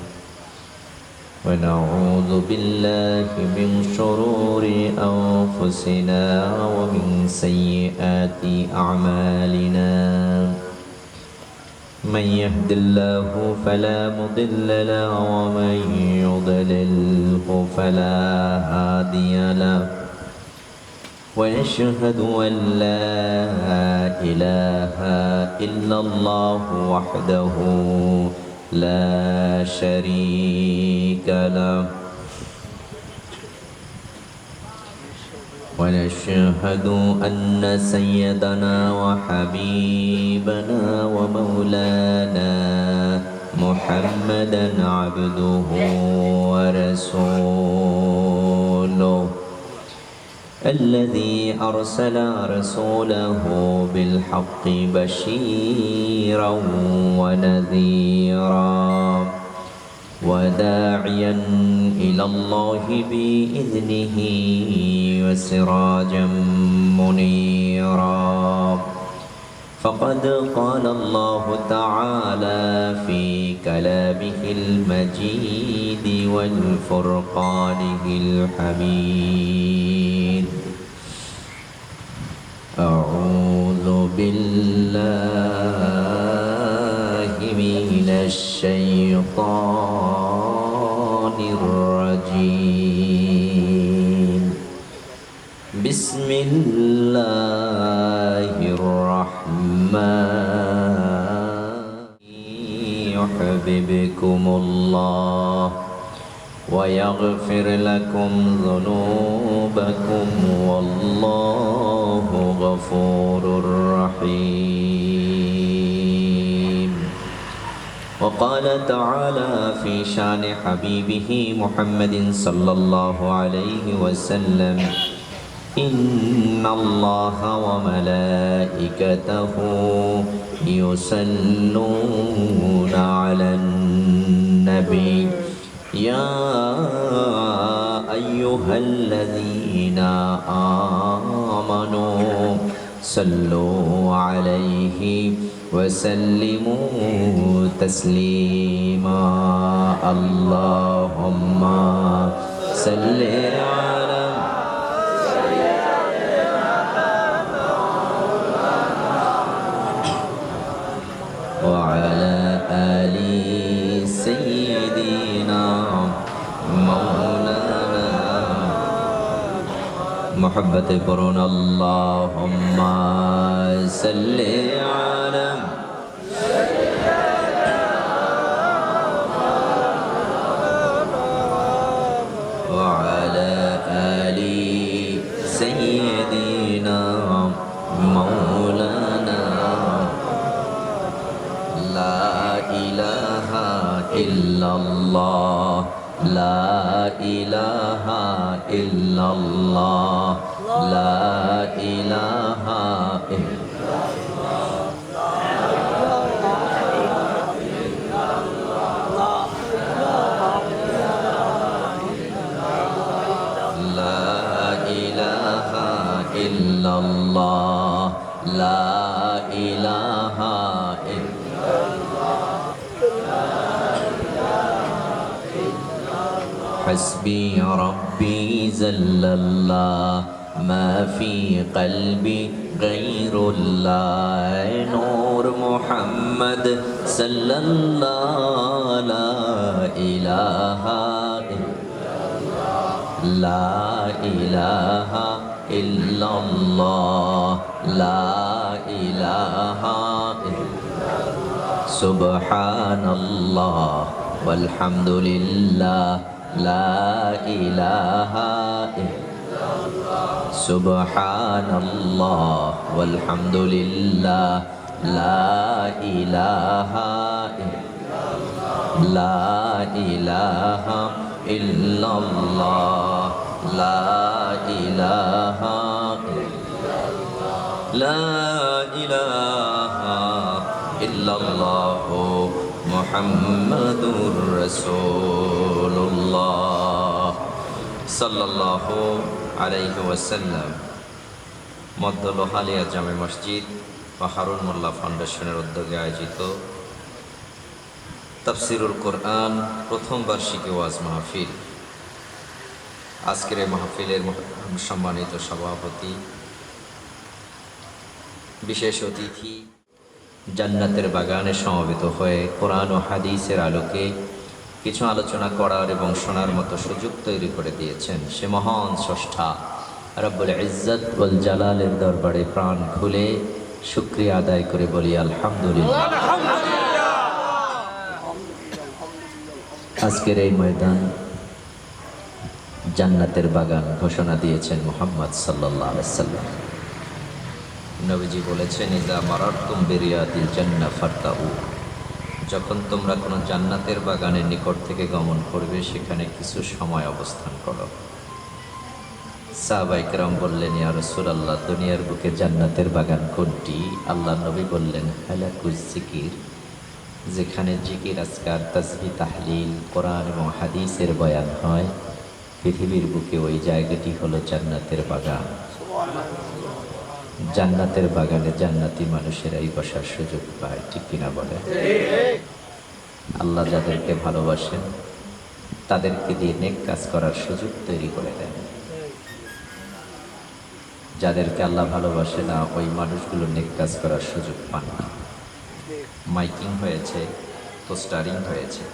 ونعوذ بالله من شرور أنفسنا ومن سيئات أعمالنا. من يهد الله فلا مضل له ومن يضلله فلا هادي له. ونشهد أن لا إله إلا الله وحده لا شريك له. ونشهد أن سيدنا وحبيبنا ومولانا محمدا عبده ورسوله الذي أرسل رسوله بالحق بشيرا ونذيرا وداعيا إلى الله بإذنه وسراجا منيرا. فقد قال الله تعالى في كلامه المجيد والفرقانه الحميد: أعوذ بالله من الشيطان الرجيم. بسم الله الرحمن يحببكم الله ويغفر لكم ذنوبكم والله غفور رحيم. وقال تعالى في شان حبيبه محمد صلى الله عليه وسلم: إن الله وملائكته يصلون على النبي يا أيها الذين آمنوا صلوا عليه وسلموا تسليما. اللهم صل على وعلى मोहब्बत पढ़ुन अल्लाहुम्मा सल्लि अला وعلى آل سيدنا مولانا لا إله إلا الله لا إله إلا الله لا إله إلا الله لا إله إلا حسبي ربي جل الله ما في قلبي غير الله نور محمد صلى الله لا إله لا إله إلا الله لا إله إلا سبحان الله والحمد لله لا إله إلا الله سبحان الله والحمد لله لا إله إلا الله لا إله إلا الله لا إله إلا الله لا إله إلا الله محمد رسول الله صلى الله عليه وسلم মধ্য লোহালিয়া জামে মসজিদ ও হারুন মোল্লা ফাউন্ডেশনের উদ্যোগে আয়োজিত তাফসিরুল কোরআন প্রথম বার্ষিকী ওয়াজ মাহফিল। আজকের এই মাহফিলের সম্মানিত সভাপতি, বিশেষ অতিথি, জান্নাতের বাগানে সমবেত হয়ে কোরআন ও হাদিসের আলোকে কিছু আলোচনা করার এবং শোনার মতো সুযোগ তৈরি করে দিয়েছেন সে মহান স্রষ্টা রব্বুল ইজ্জত ওয়াল জালালের দরবারে প্রাণ খুলে শুকরিয়া আদায় করে বলি আলহামদুলিল্লাহ। আজকের এই ময়দান জান্নাতের বাগান ঘোষণা দিয়েছেন মুহাম্মদ সাল্লাল্লাহু আলাইহি ওয়াসাল্লাম। নবীজি বলেছেন, ইযা মারারতুম বিরিয়াতিল জান্নাহ ফারতাউ, যখন তোমরা কোনো জান্নাতের বাগানের নিকট থেকে গমন করবে সেখানে কিছু সময় অবস্থান করো। সাহাবায়ে কেরাম বললেন, ইয়া রাসূলুল্লাহ, দুনিয়ার বুকে জান্নাতের বাগান কোনটি? আল্লাহ নবী বললেন, হালাকুজ জিকির, যেখানে জিকির, আজকার, তাসবিহ, তাহলিল, কোরআন এবং হাদিসের বয়ান হয়। পৃথিবীর বুকে ওই জায়গাটি হলো জান্নাতের বাগান। জান্নাতের বাগানে জান্নাতি মানুষেরাই বসার সুযোগ পায়, ঠিক কিনা বলে? আল্লাহ যাদেরকে ভালোবাসেন তাদেরকে দিয়ে নেক কাজ করার সুযোগ তৈরি করে দেন। যাদেরকে আল্লাহ ভালোবাসে না ওই মানুষগুলো নেক কাজ করার সুযোগ পান না। মাইকিং হয়েছে, পোস্টারিং হয়েছে,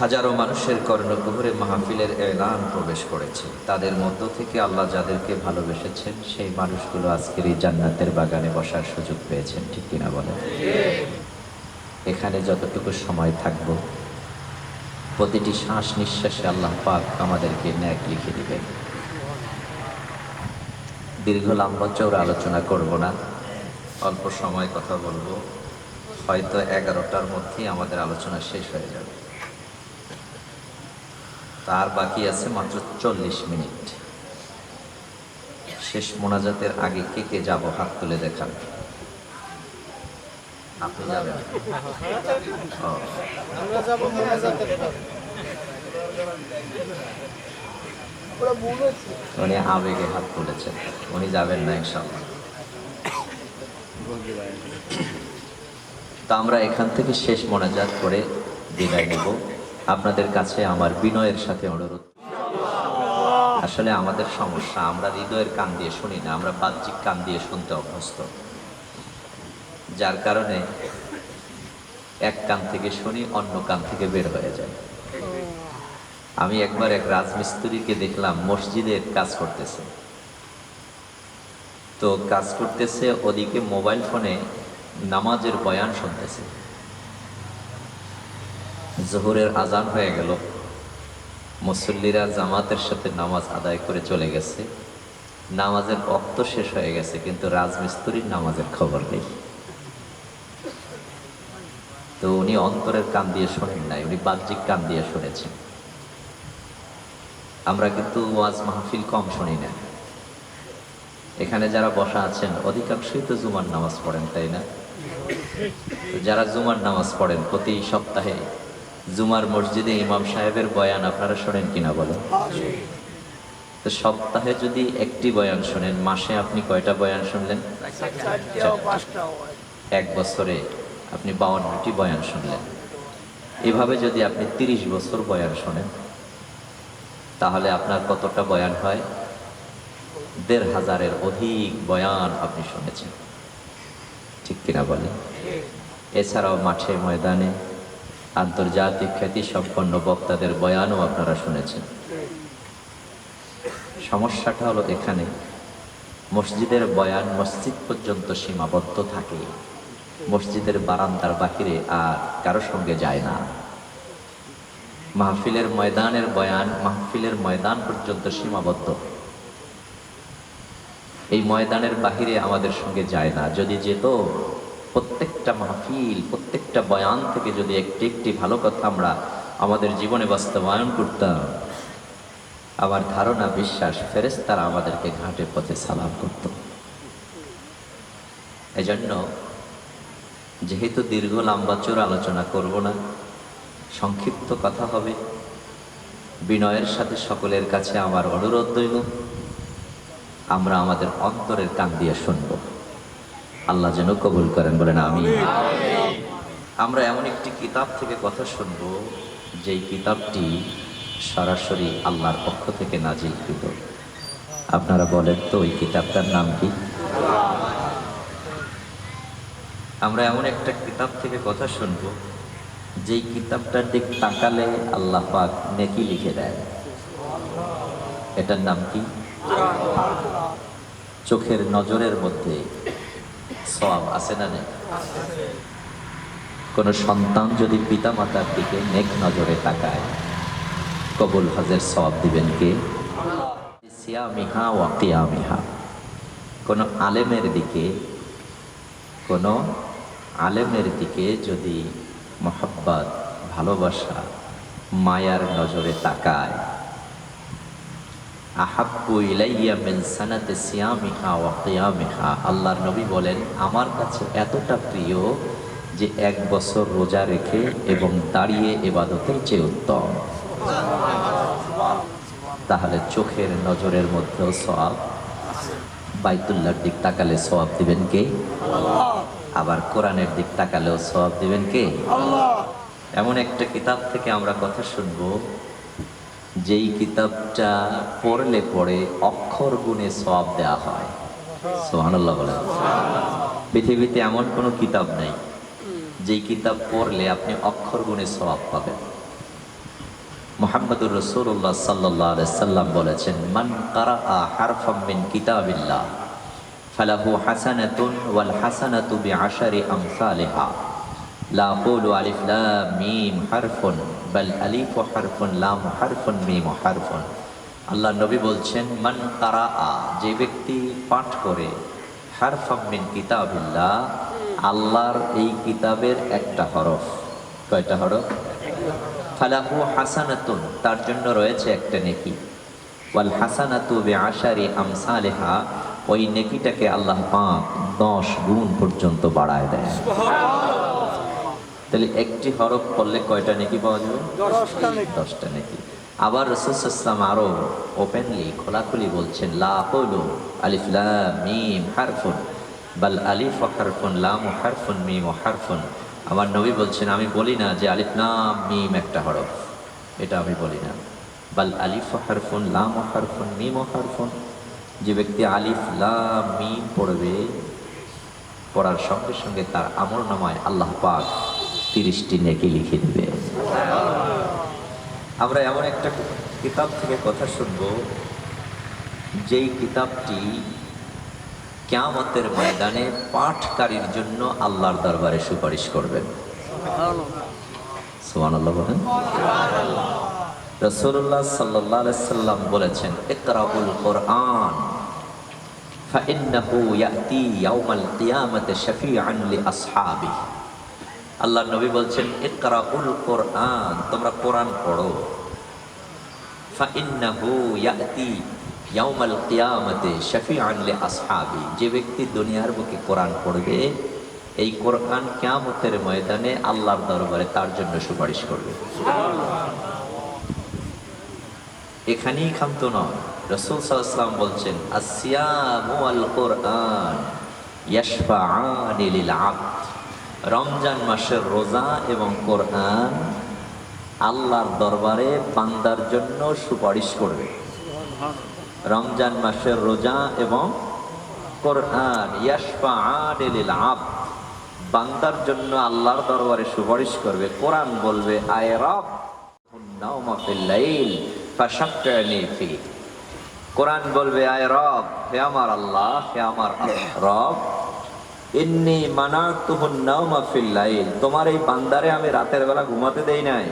হাজারো মানুষের কর্ণকুহরে মাহফিলের এলান প্রবেশ করেছে। তাদের মধ্য থেকে আল্লাহ যাদেরকে ভালোবেসেছেন সেই মানুষগুলো আজকের এই জান্নাতের বাগানে বসার সুযোগ পেয়েছেন, ঠিক কিনা বলেন? এখানে যতটুকু সময় থাকব প্রতিটি শ্বাস নিঃশ্বাসে আল্লাহ পাক আমাদেরকে ন্যাক লিখে দিবেন। দীর্ঘ লম্বা চৌড়া আলোচনা করব না, অল্প সময় কথা বলবো। হয়তো 11টার মধ্যেই আমাদের আলোচনা শেষ হয়ে যাবে। তার বাকি আছে মাত্র 40 মিনিট। শেষ মোনাজাতের আগে কে কে যাব হাত তুলে দেখান। আপনি যাবেন? আমরা যাব মোনাজাতের পর। উনি আবেগে হাত তুলেছেন, উনি যাবেন না ইনশাআল্লাহ। তা আমরা এখান থেকে শেষ মোনাজাত করে বিদায় নেব। আপনাদের কাছে আমার বিনয়ের সাথে অনুরোধ, আসলে আমাদের সমস্যা, আমরা হৃদয়ের কান দিয়ে শুনি না, আমরা বাহ্যিক কান দিয়ে শুনতে অভ্যস্ত। যার কারণে এক কান থেকে শুনি, অন্য কান থেকে বের হয়ে যায়। আমি একবার এক রাজমিস্ত্রিকে দেখলাম মসজিদে কাজ করতেছে, তো কাজ করতেছে ওদিকে মোবাইল ফোনে নামাজের বয়ান শুনতেছে। জোহরের আজান হয়ে গেল, মুসল্লিরা জামাতের সাথে নামাজ আদায় করে চলে গেছে, নামাজের ওয়াক্ত শেষ হয়ে গেছে, কিন্তু রাজমিস্ত্রির নামাজের খবর নেই। তো উনি অন্তরের কান দিয়ে শোনেন নাই, উনি বাহ্যিক কান দিয়ে শুনেছেন। আমরা কিন্তু ওয়াজ মাহফিল কম শুনি না। এখানে যারা বসা আছেন অধিকাংশই তো জুমার নামাজ পড়েন, তাই না? তো যারা জুমার নামাজ পড়েন প্রতি সপ্তাহে জুমার মসজিদে ইমাম সাহেবের বয়ান আপনারা শোনেন কিনা বলেন? তো সপ্তাহে যদি একটি বয়ান শোনেন, মাসে আপনি কয়টা বয়ান শুনলেন? এক বছরে আপনি 52টি বয়ান শুনলেন। এভাবে যদি আপনি 30 বছর বয়ান শোনেন, তাহলে আপনার কতটা বয়ান হয়? 1500-এর অধিক বয়ান আপনি শুনেছেন, ঠিক কিনা বলেন? এছাড়াও মাঠে ময়দানে আন্তর্জাতিক খ্যাতি সম্পন্ন বক্তাদের বয়ানও আপনারা শুনেছেন। সমস্যাটা হলো এখানে মসজিদের বয়ান মসজিদ পর্যন্ত সীমাবদ্ধ থাকে, মসজিদের বারান্দার বাহিরে আর কারো সঙ্গে যায় না। মাহফিলের ময়দানের বয়ান মাহফিলের ময়দান পর্যন্ত সীমাবদ্ধ, এই ময়দানের বাহিরে আমাদের সঙ্গে যায় না। যদি যেত, প্রত্যেকটা মাহফিল প্রত্যেকটা বয়ান থেকে যদি একটি একটি ভালো কথা আমরা আমাদের জীবনে বাস্তবায়ন করতাম, আমার ধারণা বিশ্বাস ফেরেশতারা আমাদেরকে ঘাটে পথে সালাম করত। এজন্য যেহেতু দীর্ঘ লম্বা চোর আলোচনা করব না, সংক্ষিপ্ত কথা হবে, বিনয়ের সাথে সকলের কাছে আমার অনুরোধ রইল, আমরা আমাদের অন্তরের কান দিয়ে শুনব। আল্লাহ যেন কবুল করেন, বলেন আমিন। আমরা এমন একটি কিতাব থেকে কথা শুনব, যেই কিতাবটি সরাসরি আল্লাহর পক্ষ থেকে নাজিলকৃত। আপনারা বলেন তো ওই কিতাবটার নাম কি? আমরা এমন একটা কিতাব থেকে কথা শুনব, যেই কিতাবটার দিক তাকালে আল্লাহ পাক নেকি লিখে দেয়। এটার নাম কি? চোখের নজরের মধ্যে সওয়াব আছে না নেই? কোন সন্তান যদি পিতা মাতার দিকে নেক নজরে তাকায়, কবুল হজের সওয়াব দিবেন কে? সিয়ামিহা ওয়া কিয়ামিহা। কোন আলেমের দিকে যদি মোহাব্বত, ভালোবাসা, মায়ার নজরে তাকায়, আহাব্বু ইলাইয়া মিন সানাতি সিয়ামিহা ওয়া কিয়ামিহা, আল্লাহর নবী বলেন আমার কাছে এতটা প্রিয় যে 1 বছর রোজা রেখে এবং দাঁড়িয়ে ইবাদতের চেয়ে উত্তম। তাহলে চোখের নজরের মধ্যেও সওয়াব। বাইতুল্লাহর দিক তাকালে সওয়াব দিবেন কে? আবার কোরআনের দিক তাকালেও সওয়াব দিবেন কে? এমন একটা কিতাব থেকে আমরা কথা শুনবো, যেই কিতাবটা পড়লে পরে অক্ষর গুণে সওয়াব দেওয়া হয়। সুবহানাল্লাহ বলেন। পৃথিবীতে এমন কোনো কিতাব নেই যেই কিতাব পড়লে আপনি অক্ষর গুণে সওয়াব পাবেন। মুহাম্মদুর রাসূলুল্লাহ সাল্লাল্লাহু আলাইহি সাল্লাম বলেছেন, মান কারাআ হারফাম মিন কিতাবিল্লাহ ফালাহু হাসানাতুন ওয়াল হাসানাতু বিআশারি আমসালিহা লা আকুলু আলিফ লাম মিম হারফুন বাল আলিফু হারফুন লাম হারফুন মিম হারফুন। আল্লাহ নবী বলছেন, মান কারাআ, যে ব্যক্তি পাঠ করে, হারফাম মিন কিতাবিল্লাহ, আল্লাহর এই কিতাবের একটা হরফ। কয়টা হরফ? ফালাহু হাসানাতুন, তার জন্য রয়েছে একটা নেকি। ওয়াল হাসানাতু বিআশারি আমসালিহা, ওই নেকিটাকে আল্লাহ পাক 10 গুণ পর্যন্ত বাড়ায় দেয়। তাহলে একটি হরফ পড়লে কয়টা নেকি পাওয়া যাবে? 10টা নেকি। আবার রাসূল সাল্লাল্লাহু আলাইহি ওয়াসাল্লাম আরো ওপেনলি খোলাখুলি বলছেন, লা আকুলু আলিফ লাম মিম হারফুন বাল আলিফ হারফুন লাম হারফুন মিম হারফুন। আমার নবী বলছেন, আমি বলি না যে আলিফ লাম মিম একটা হরফ, এটা আমি বলি না। বাল আলিফ হারফুন লাম হারফুন মিম হারফুন, যে ব্যক্তি আলিফ লাম মিম পড়বে, পড়ার সঙ্গে সঙ্গে তার আমলনামায় আল্লাহ পাক 30টি নেকি লিখে দিবে। আমরা এমন একটা কিতাব থেকে কথা শুনব, যেই কিতাবটি কিয়ামতের ময়দানে পাঠকারীর জন্য আল্লাহর দরবারে সুপারিশ করবেন। সুবহানাল্লাহ বলেন। রাসূলুল্লাহ সাল্লাল্লাহু আলাইহি সাল্লাম বলেছেন, ইকরাউল কোরআন ফাইন্নাহু ইয়াতি ইয়াউমাল কিয়ামাতি শাফিআন লিআসহাবিহি। আল্লাহর নবী বলছেন, ইকরাউল কোরআন, তোমরা কোরআন পড়ো। ফাইন্নাহু ইয়াতি ইয়াউমাল কিয়ামাতি শাফিআন লিআসহাবিহি। যে ব্যক্তি দুনিয়ার বুকে কোরআন পড়বে, এই কোরআন কিয়ামতের ময়দানে আল্লাহর দরবারে তার জন্য সুপারিশ করবে। এখানেই ক্ষান্ত নয়, রাসূল সাল্লাল্লাহু আলাইহি ওয়াসাল্লাম বলছেন, আসিয়ামু ওয়াল কোরআন ইয়াশফাআনি লিল আবদ। রমজান মাসের রোজা এবং কোরআন আল্লাহর দরবারে বান্দার জন্য সুপারিশ করবে। রমজান মাসের রোজা এবং কোরআন ইয়াশফাআনি লিল আবদ, বান্দার জন্য আল্লাহর দরবারে সুপারিশ করবে। কোরআন বলবে, আয় রব নাওমা ফিল লাইল ফাশাক্কানি ফি। কোরআন বলবে, আয় রব, হে আমার আল্লাহ, হে আমার রব, ইন্নী মানাতুহুন নাওমা ফিল লাইল, তোমার এই বান্দারে আমি রাতের বেলা ঘুমাতে দেই নাই,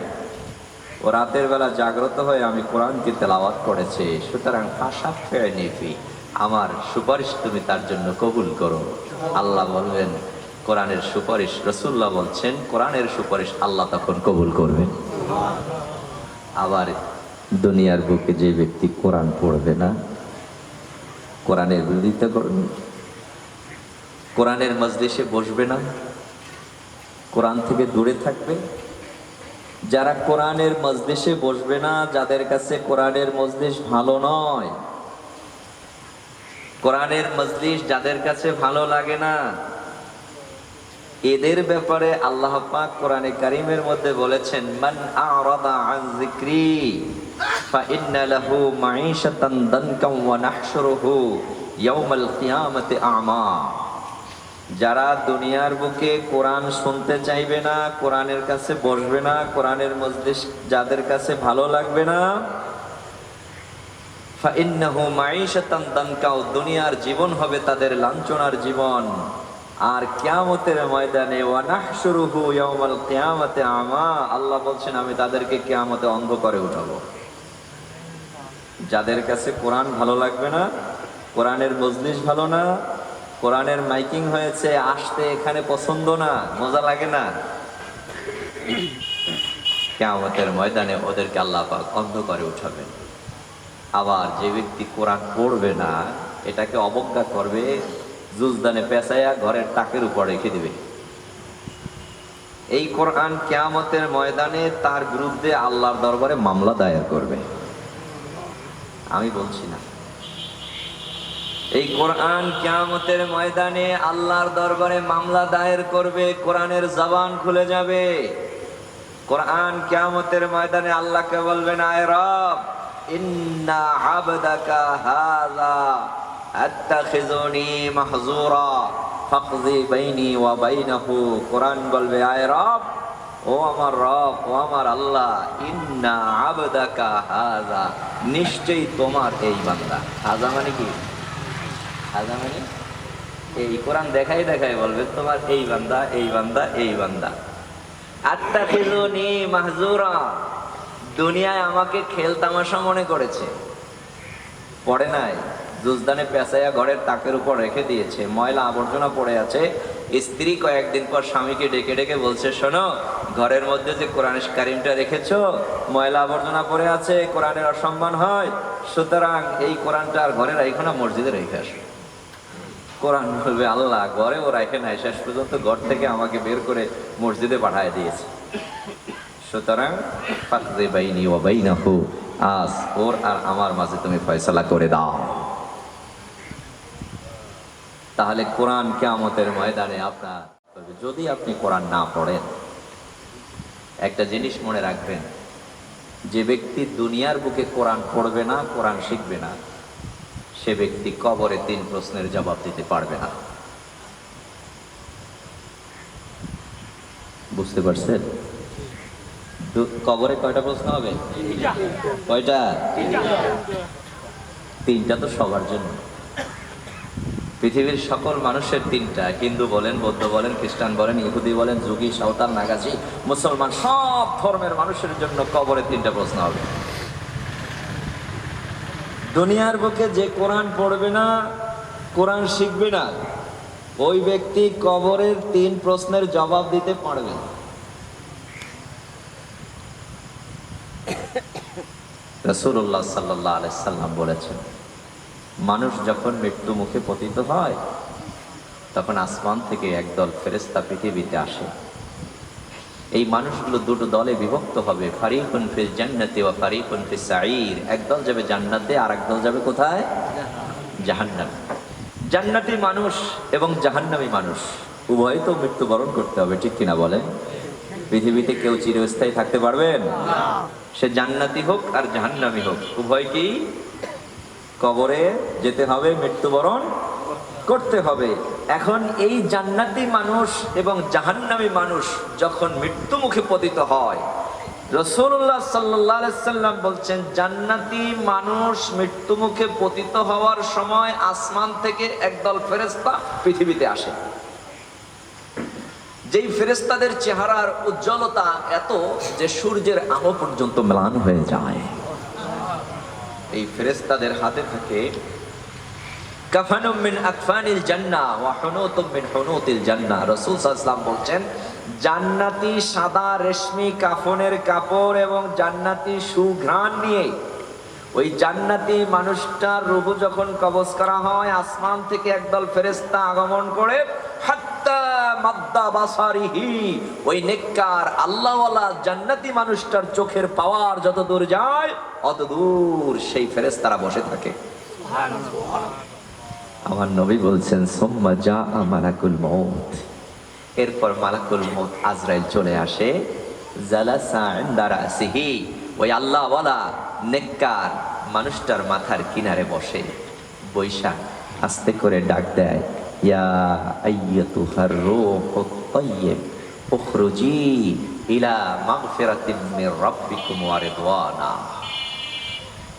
ও রাতের বেলা জাগ্রত হয়ে আমি কোরআনকে তেলাওয়াত করেছে, সুতরাং ফাশাক্কানি ফি, আমার সুপারিশ তুমি তার জন্য কবুল করো। আল্লাহ বলবেন, কোরআনের সুপারিশ, রাসূলুল্লাহ বলছেন, কোরআনের সুপারিশ আল্লাহ তখন কবুল করবেন। আবার দুনিয়ার বুকে যে ব্যক্তি কোরআন পড়বে না, কোরআনের বিরোধিতা করবে, কোরআনের মজলিসে বসবে না, কোরআন থেকে দূরে থাকবে, যারা কোরআনের মজলিসে বসবে না, যাদের কাছে কোরআনের মজলিস ভালো নয়, কোরআনের মজলিস যাদের কাছে ভালো লাগে না, এদের ব্যাপারে আল্লাহ পাক কোরআনে কারীমের মধ্যে বলেছেন, মান আ'রাদা আন যিকরি ফাইন্না লাহু মাঈশাতান দানকাম ওয়া নাহশুরুহু ইয়াওমাল কিয়ামাতি আ'মা। যারা দুনিয়ার বুকে কোরআন শুনতে চাইবে না, কোরআনের কাছে বসবে না, কোরআনের মজলিস যাদের কাছে ভালো লাগবে না, ফাইন্নাহু মাঈশাতান দানকা, দুনিয়ার জীবন হবে তাদের লাঞ্ছনার জীবন। আর কিয়ামতের ময়দানে ওয়া নাহশুরুহু ইয়াওমাল কিয়ামাতি আমা, আল্লাহ বলছেন আমি তাদেরকে কিয়ামতে অন্ধ করে উঠাবো। যাদের কাছে কোরআন ভালো লাগবে না, কোরআনের মজলিস ভালো না, কোরআনের মাইকিং হয়েছে, আসতে এখানে পছন্দ না, মজা লাগে না, কিয়ামতের ময়দানে ওদেরকে আল্লাহ পাক অন্ধ করে উঠাবেন। আবার যে ব্যক্তি কোরআন পড়বে না, এটাকে অবজ্ঞা করবে, জুজদানে পেঁচাইয়া ঘরের তাকের উপর রেখে দিবে। এই কোরআন কিয়ামতের ময়দানে তার বিরুদ্ধে আল্লাহর দরবারে মামলা দায়ের করবে। আমি বলছি না, এই কোরআন কিয়ামতের ময়দানে আল্লাহর দরবারে মামলা দায়ের করবে, কোরআনের জবান খুলে যাবে। কোরআন কিয়ামতের ময়দানে আল্লাহকে বলবেন, আয় রব, ইন্না আবদাকা হাযা আত্তাখিযুনি মাহজুরা ফাকযি বাইনি ওয়া বাইনাহু। কোরআন বলবে, আয় রব, ও আমার রব, ও আমার আল্লাহ, ইন্না আবদাকা হাযা, নিশ্চয়ই তোমার এই বান্দা। হাযা মানে কি? হাযা মানে এই, কোরআন দেখাই দেখাই বলবে তোমার এই বান্দা, এই বান্দা, এই বান্দা। আত্তাখিযুনি মাহজুরা, দুনিয়ায় আমাকে খেল তামাশা মনে করেছে, পড়ে নাই, জুজদানে পেঁচাইয়া ঘরের তাকের উপর রেখে দিয়েছে, ময়লা আবর্জনা পড়ে আছে। স্ত্রী কয়েকদিন পর স্বামীকে ডেকে ডেকে বলছে, শোনো, ঘরের মধ্যে যে কোরআন কারীমটা রেখেছো, ময়লা আবর্জনা পড়ে আছে, কোরআনের অসম্মান হয়, সুতরাং এই কোরআনটা আর ঘরে রাখো না, মসজিদে রেখে আসো। কোরআন বলবে, আল্লাহ, ঘরেও রাখে নাই, শেষ পর্যন্ত ঘর থেকে আমাকে বের করে মসজিদে পাঠিয়ে দিয়েছে, সুতরাং ফাকযি বাইনি ওয়া বাইনাহু, আজ ওর আর আমার মাঝে তুমি ফয়সালা করে দাও। তাহলে কোরআন কিয়ামতের ময়দানে আপনার, যদি আপনি কোরআন না পড়েন, একটা জিনিস মনে রাখবেন, যে ব্যক্তি দুনিয়ার বুকে কোরআন পড়বে না, কোরআন শিখবে না, সে ব্যক্তি কবরে 3 প্রশ্নের জবাব দিতে পারবে না। বুঝতে পারছেন? কবরে কয়টা প্রশ্ন হবে? কয়টা? তিনটা তো সবার জন্য। পৃথিবীর সকল মানুষের তিনটা, হিন্দু বলেন, বৌদ্ধ বলেন, খ্রিস্টান বলেন, ইহুদি বলেন, যোগী, সাঁওতাল, নাগাছি, মুসলমান, সব ধর্মের মানুষের জন্য কবরে তিনটা প্রশ্ন হবে। দুনিয়ার বুকে যে কোরআন পড়বে না, কোরআন শিখবে না, ওই ব্যক্তি কবরের 3 প্রশ্নের জবাব দিতে পারবে না। রাসূলুল্লাহ সাল্লাল্লাহু আলাইহি সাল্লাম বলেছেন, মানুষ যখন মৃত্যু মুখে পতিত হয় তখন আসমান থেকে একদল ফেরেশতা পৃথিবীতে আসে। এই মানুষগুলো দুটো দলে বিভক্ত হবে, ফারিকুন ফিল জান্নাতি ওয়া ফারিকুন ফিস সাঈর। একদল যাবে জান্নাতে, আর একদল যাবে কোথায়? জাহান্নামে। জান্নাতি মানুষ এবং জাহান্নামী মানুষ উভয় তো মৃত্যুবরণ করতে হবে, ঠিক কিনা বলেন? পৃথিবীতে কেউ চিরস্থায়ী থাকতে পারবেন? সে জান্নাতি হোক আর জাহান্নামী হোক, উভয় কি কবরে যেতে হবে, মৃত্যুবরণ করতে হবে। এখন এই জান্নাতি মানুষ এবং জাহান্নামী মানুষ যখন মৃত্যু মুখে পতিত হয়, রাসূলুল্লাহ সাল্লাল্লাহু আলাইহি সাল্লাম বলছেন, জান্নাতি মানুষ মৃত্যু মুখে পতিত হওয়ার সময় আসমান থেকে একদল ফেরেশতা পৃথিবীতে আসে। যেই ফেরেশতাদের চেহারার উজ্জ্বলতা এত যে সূর্যের আলো পর্যন্ত ম্লান হয়ে যায়। এই ফেরেশতাদের হাতে থাকে কাফানুম মিন আকফানিল জান্নাহ ওয়া হুনুতুম মিন হুনুতিল জান্নাহ। রাসূল সাল্লাল্লাহু আলাইহি ওয়াসাল্লাম বলছেন, জান্নাতি সাদা রেশমি কাফনের কাপড় এবং জান্নাতি সুঘ্রাণ নিয়ে ওই জান্নাতি মানুষটার রূহ যখন কবজ করা হয়, আসমান থেকে একদল ফেরেশতা আগমন করে হাত্তা মাদ্দা বাসারিহি, ওই নেককার আল্লাহওয়ালা জান্নাতি মানুষটার চোখের পাওয়ার যত দূর যায় অত দূর সেই ফেরেশতারা বসে থাকে। আমার নবী বলছেন, সুম্মা জাআ মালাকুল মউত, এরপর মালাকুল মউত আজরাইল চলে আসে, জালাসা ইনদা রাসিহি, ওই আল্লাহওয়ালা নেককার মানুষটার মাথার কিনারে বসে, বৈশা আস্তে করে ডাক দেয়, ইয়া আইয়াতুহার রূহুত তাইয়্যিব উখরুজি ইলা মাগফিরাতিম মির রাব্বিকুম ওয়া রিদওয়ানা।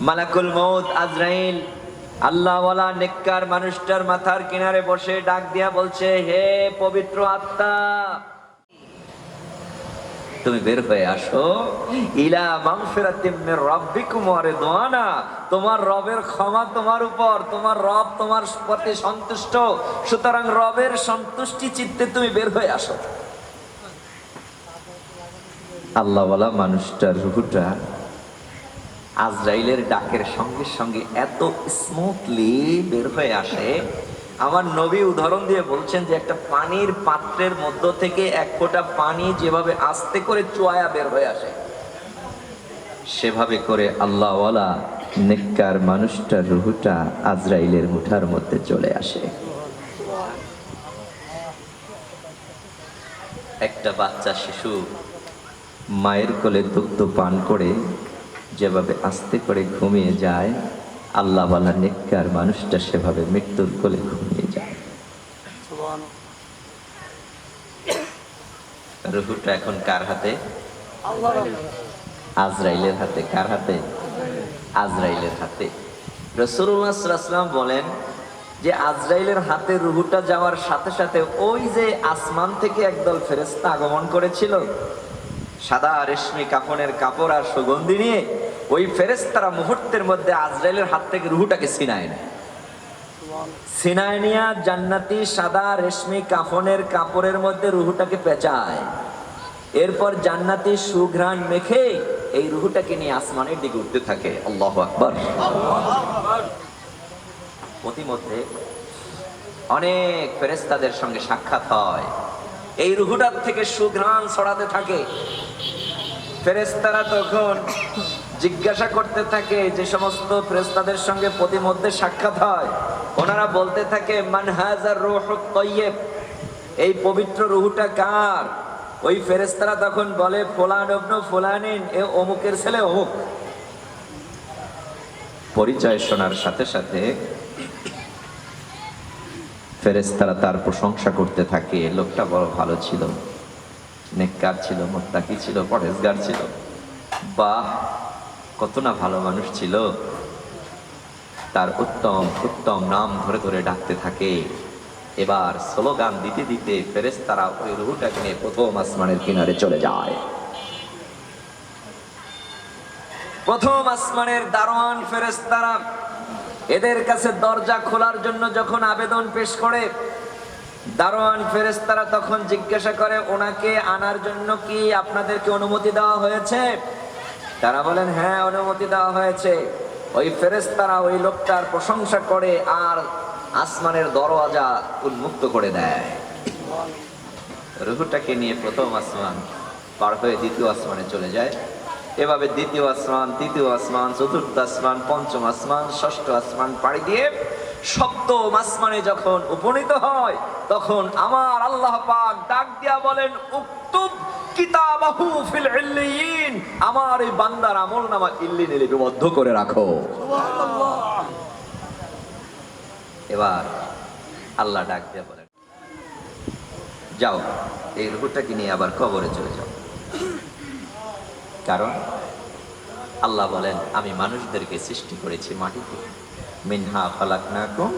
মালাকুল মউত আজরাইল আল্লাহওয়ালা নেককার মানুষটার মাথার কিনারে বসে ডাক দিয়া বলছে, হে পবিত্র আত্মা, তুমি বের হয়ে আসো, ইলা মাগফিরাতিম মির রাব্বিকুম ওয়া রিদওয়ানা, তোমার রবের ক্ষমা তোমার উপর, তোমার রব তোমার প্রতি সন্তুষ্ট, সুতরাং রবের সন্তুষ্টি চিত্তে তুমি বের হয়ে আসো। আল্লাহওয়ালা মানুষটার রূহটা আজরাইলের ডাকের সঙ্গে সঙ্গে এত স্মুথলি বের হয়ে আসে, আমার নবী উদাহরণ দিয়ে বলছেন যে একটা পানির পাত্রের মধ্য থেকে এক ফোঁটা পানি যেভাবে আস্তে করে চুয়ায়া বের হয়ে আসে, সেভাবে করে আল্লাহওয়ালা নেককার মানুষটার রূহটা আজরাইলের মুঠার মধ্যে চলে আসে। একটা বাচ্চা শিশু মায়ের কোলে দুগ্ধ পান করে যেভাবে আস্তে করে ঘুমিয়ে যায়, আল্লাহওয়ালা নেককার মানুষটা সেভাবে মৃত্যুর কোলে ঘুমিয়ে যায়। রূহটা এখন কার হাতে? আজরাইলের হাতে। কার হাতে? আজরাইলের হাতে। রাসূলুল্লাহ সাল্লাল্লাহু আলাইহি ওয়াসাল্লাম বলেন যে আজরাইলের হাতে রূহটা যাওয়ার সাথে সাথে ওই যে আসমান থেকে একদল ফেরেশতা আগমন করেছিল সাদা রেশমি কাফনের কাপড় আর সুগন্ধি নিয়ে, ওই ফেরেশতারা মুহূর্তের মধ্যে আজরাইলের হাত থেকে রূহটাকে ছিনায় নেয়। ছিনায় নিয়ে জান্নাতি সাদা রেশমি কাফনের কাপড়ের মধ্যে রূহটাকে পেঁচায়, এরপর জান্নাতি সুঘ্রাণ মেখে এই রূহটাকে নিয়ে আসমানের দিকে উঠতে থাকে। আল্লাহু আকবার। প্রতিমধ্যে অনেক ফেরেশতাদের সঙ্গে সাক্ষাৎ হয়, এই রূহটার থেকে সুঘ্রাণ ছড়াতে থাকে। ফেরেশতারা তখন জিজ্ঞাসা করতে থাকে, যে সমস্ত ফেরেশতাদের সঙ্গে প্রতিমধ্যে সাক্ষাৎ হয় ওনারা বলতে থাকে, মান হাযার রূহুত তাইয়্যিব, এই পবিত্র রূহটা কার? ওই ফেরেশতারা তখন বলে, ফুলান ইবনে ফুলানিন, এ অমুকের ছেলে অমুক। পরিচয় শোনার সাথে সাথে ফেরেশতারা তার প্রশংসা করতে থাকে, লোকটা বড় ভালো ছিল, নেককার ছিল, মুত্তাকি ছিল, পরহেজগার ছিল। বাহ, কত না ভালো মানুষ ছিল। তার উত্তম উত্তম নাম ধরে ধরে ডাকতে থাকে। এবার স্লোগান দিতে দিতে ফেরেশতারা ওই রূহটাকে নিয়ে প্রথম আসমানের কিনারে চলে যায়। প্রথম আসমানের দারোয়ান ফেরেশতারা এদের কাছে দরজা খোলার জন্য যখন আবেদন পেশ করে, দারোয়ান ফেরেশতারা তখন জিজ্ঞাসা করে, ওনাকে আনার জন্য কি আপনাদেরকে অনুমতি দেওয়া হয়েছে? তারা বলেন, হ্যাঁ, অনুমতি দেওয়া হয়েছে। ওই ফেরেশতারা ওই লোকটার প্রশংসা করে আর আসমানের দরওয়াজা উন্মুক্ত করে দেয়। রূহটাকে নিয়ে প্রথম আসমান পার হয়ে দ্বিতীয় আসমানে চলে যায়। এভাবে দ্বিতীয় আসমান, তৃতীয় আসমান, চতুর্থ আসমান, পঞ্চম আসমান, ষষ্ঠ আসমান পাড়ি দিয়ে সপ্তম আসমানে যখন উপনীত হয়, তখন আমার আল্লাহ পাক ডাক দিয়া বলেন, উক্তুব কিতাবাহু ফিল ইল্লিয়িন, আমার এই বান্দার আমলনামা ইল্লিনে লিপিবদ্ধ করে রাখো। এবার আল্লাহ ডাক দিয়া বলেন, যাও, এই রূহটাকে নিয়ে আবার কবরে চলে যাও। কারণ আল্লাহ বলেন, আমি মানুষদেরকে সৃষ্টি করেছি মাটি থেকে, মিনহা খালাকনাকুম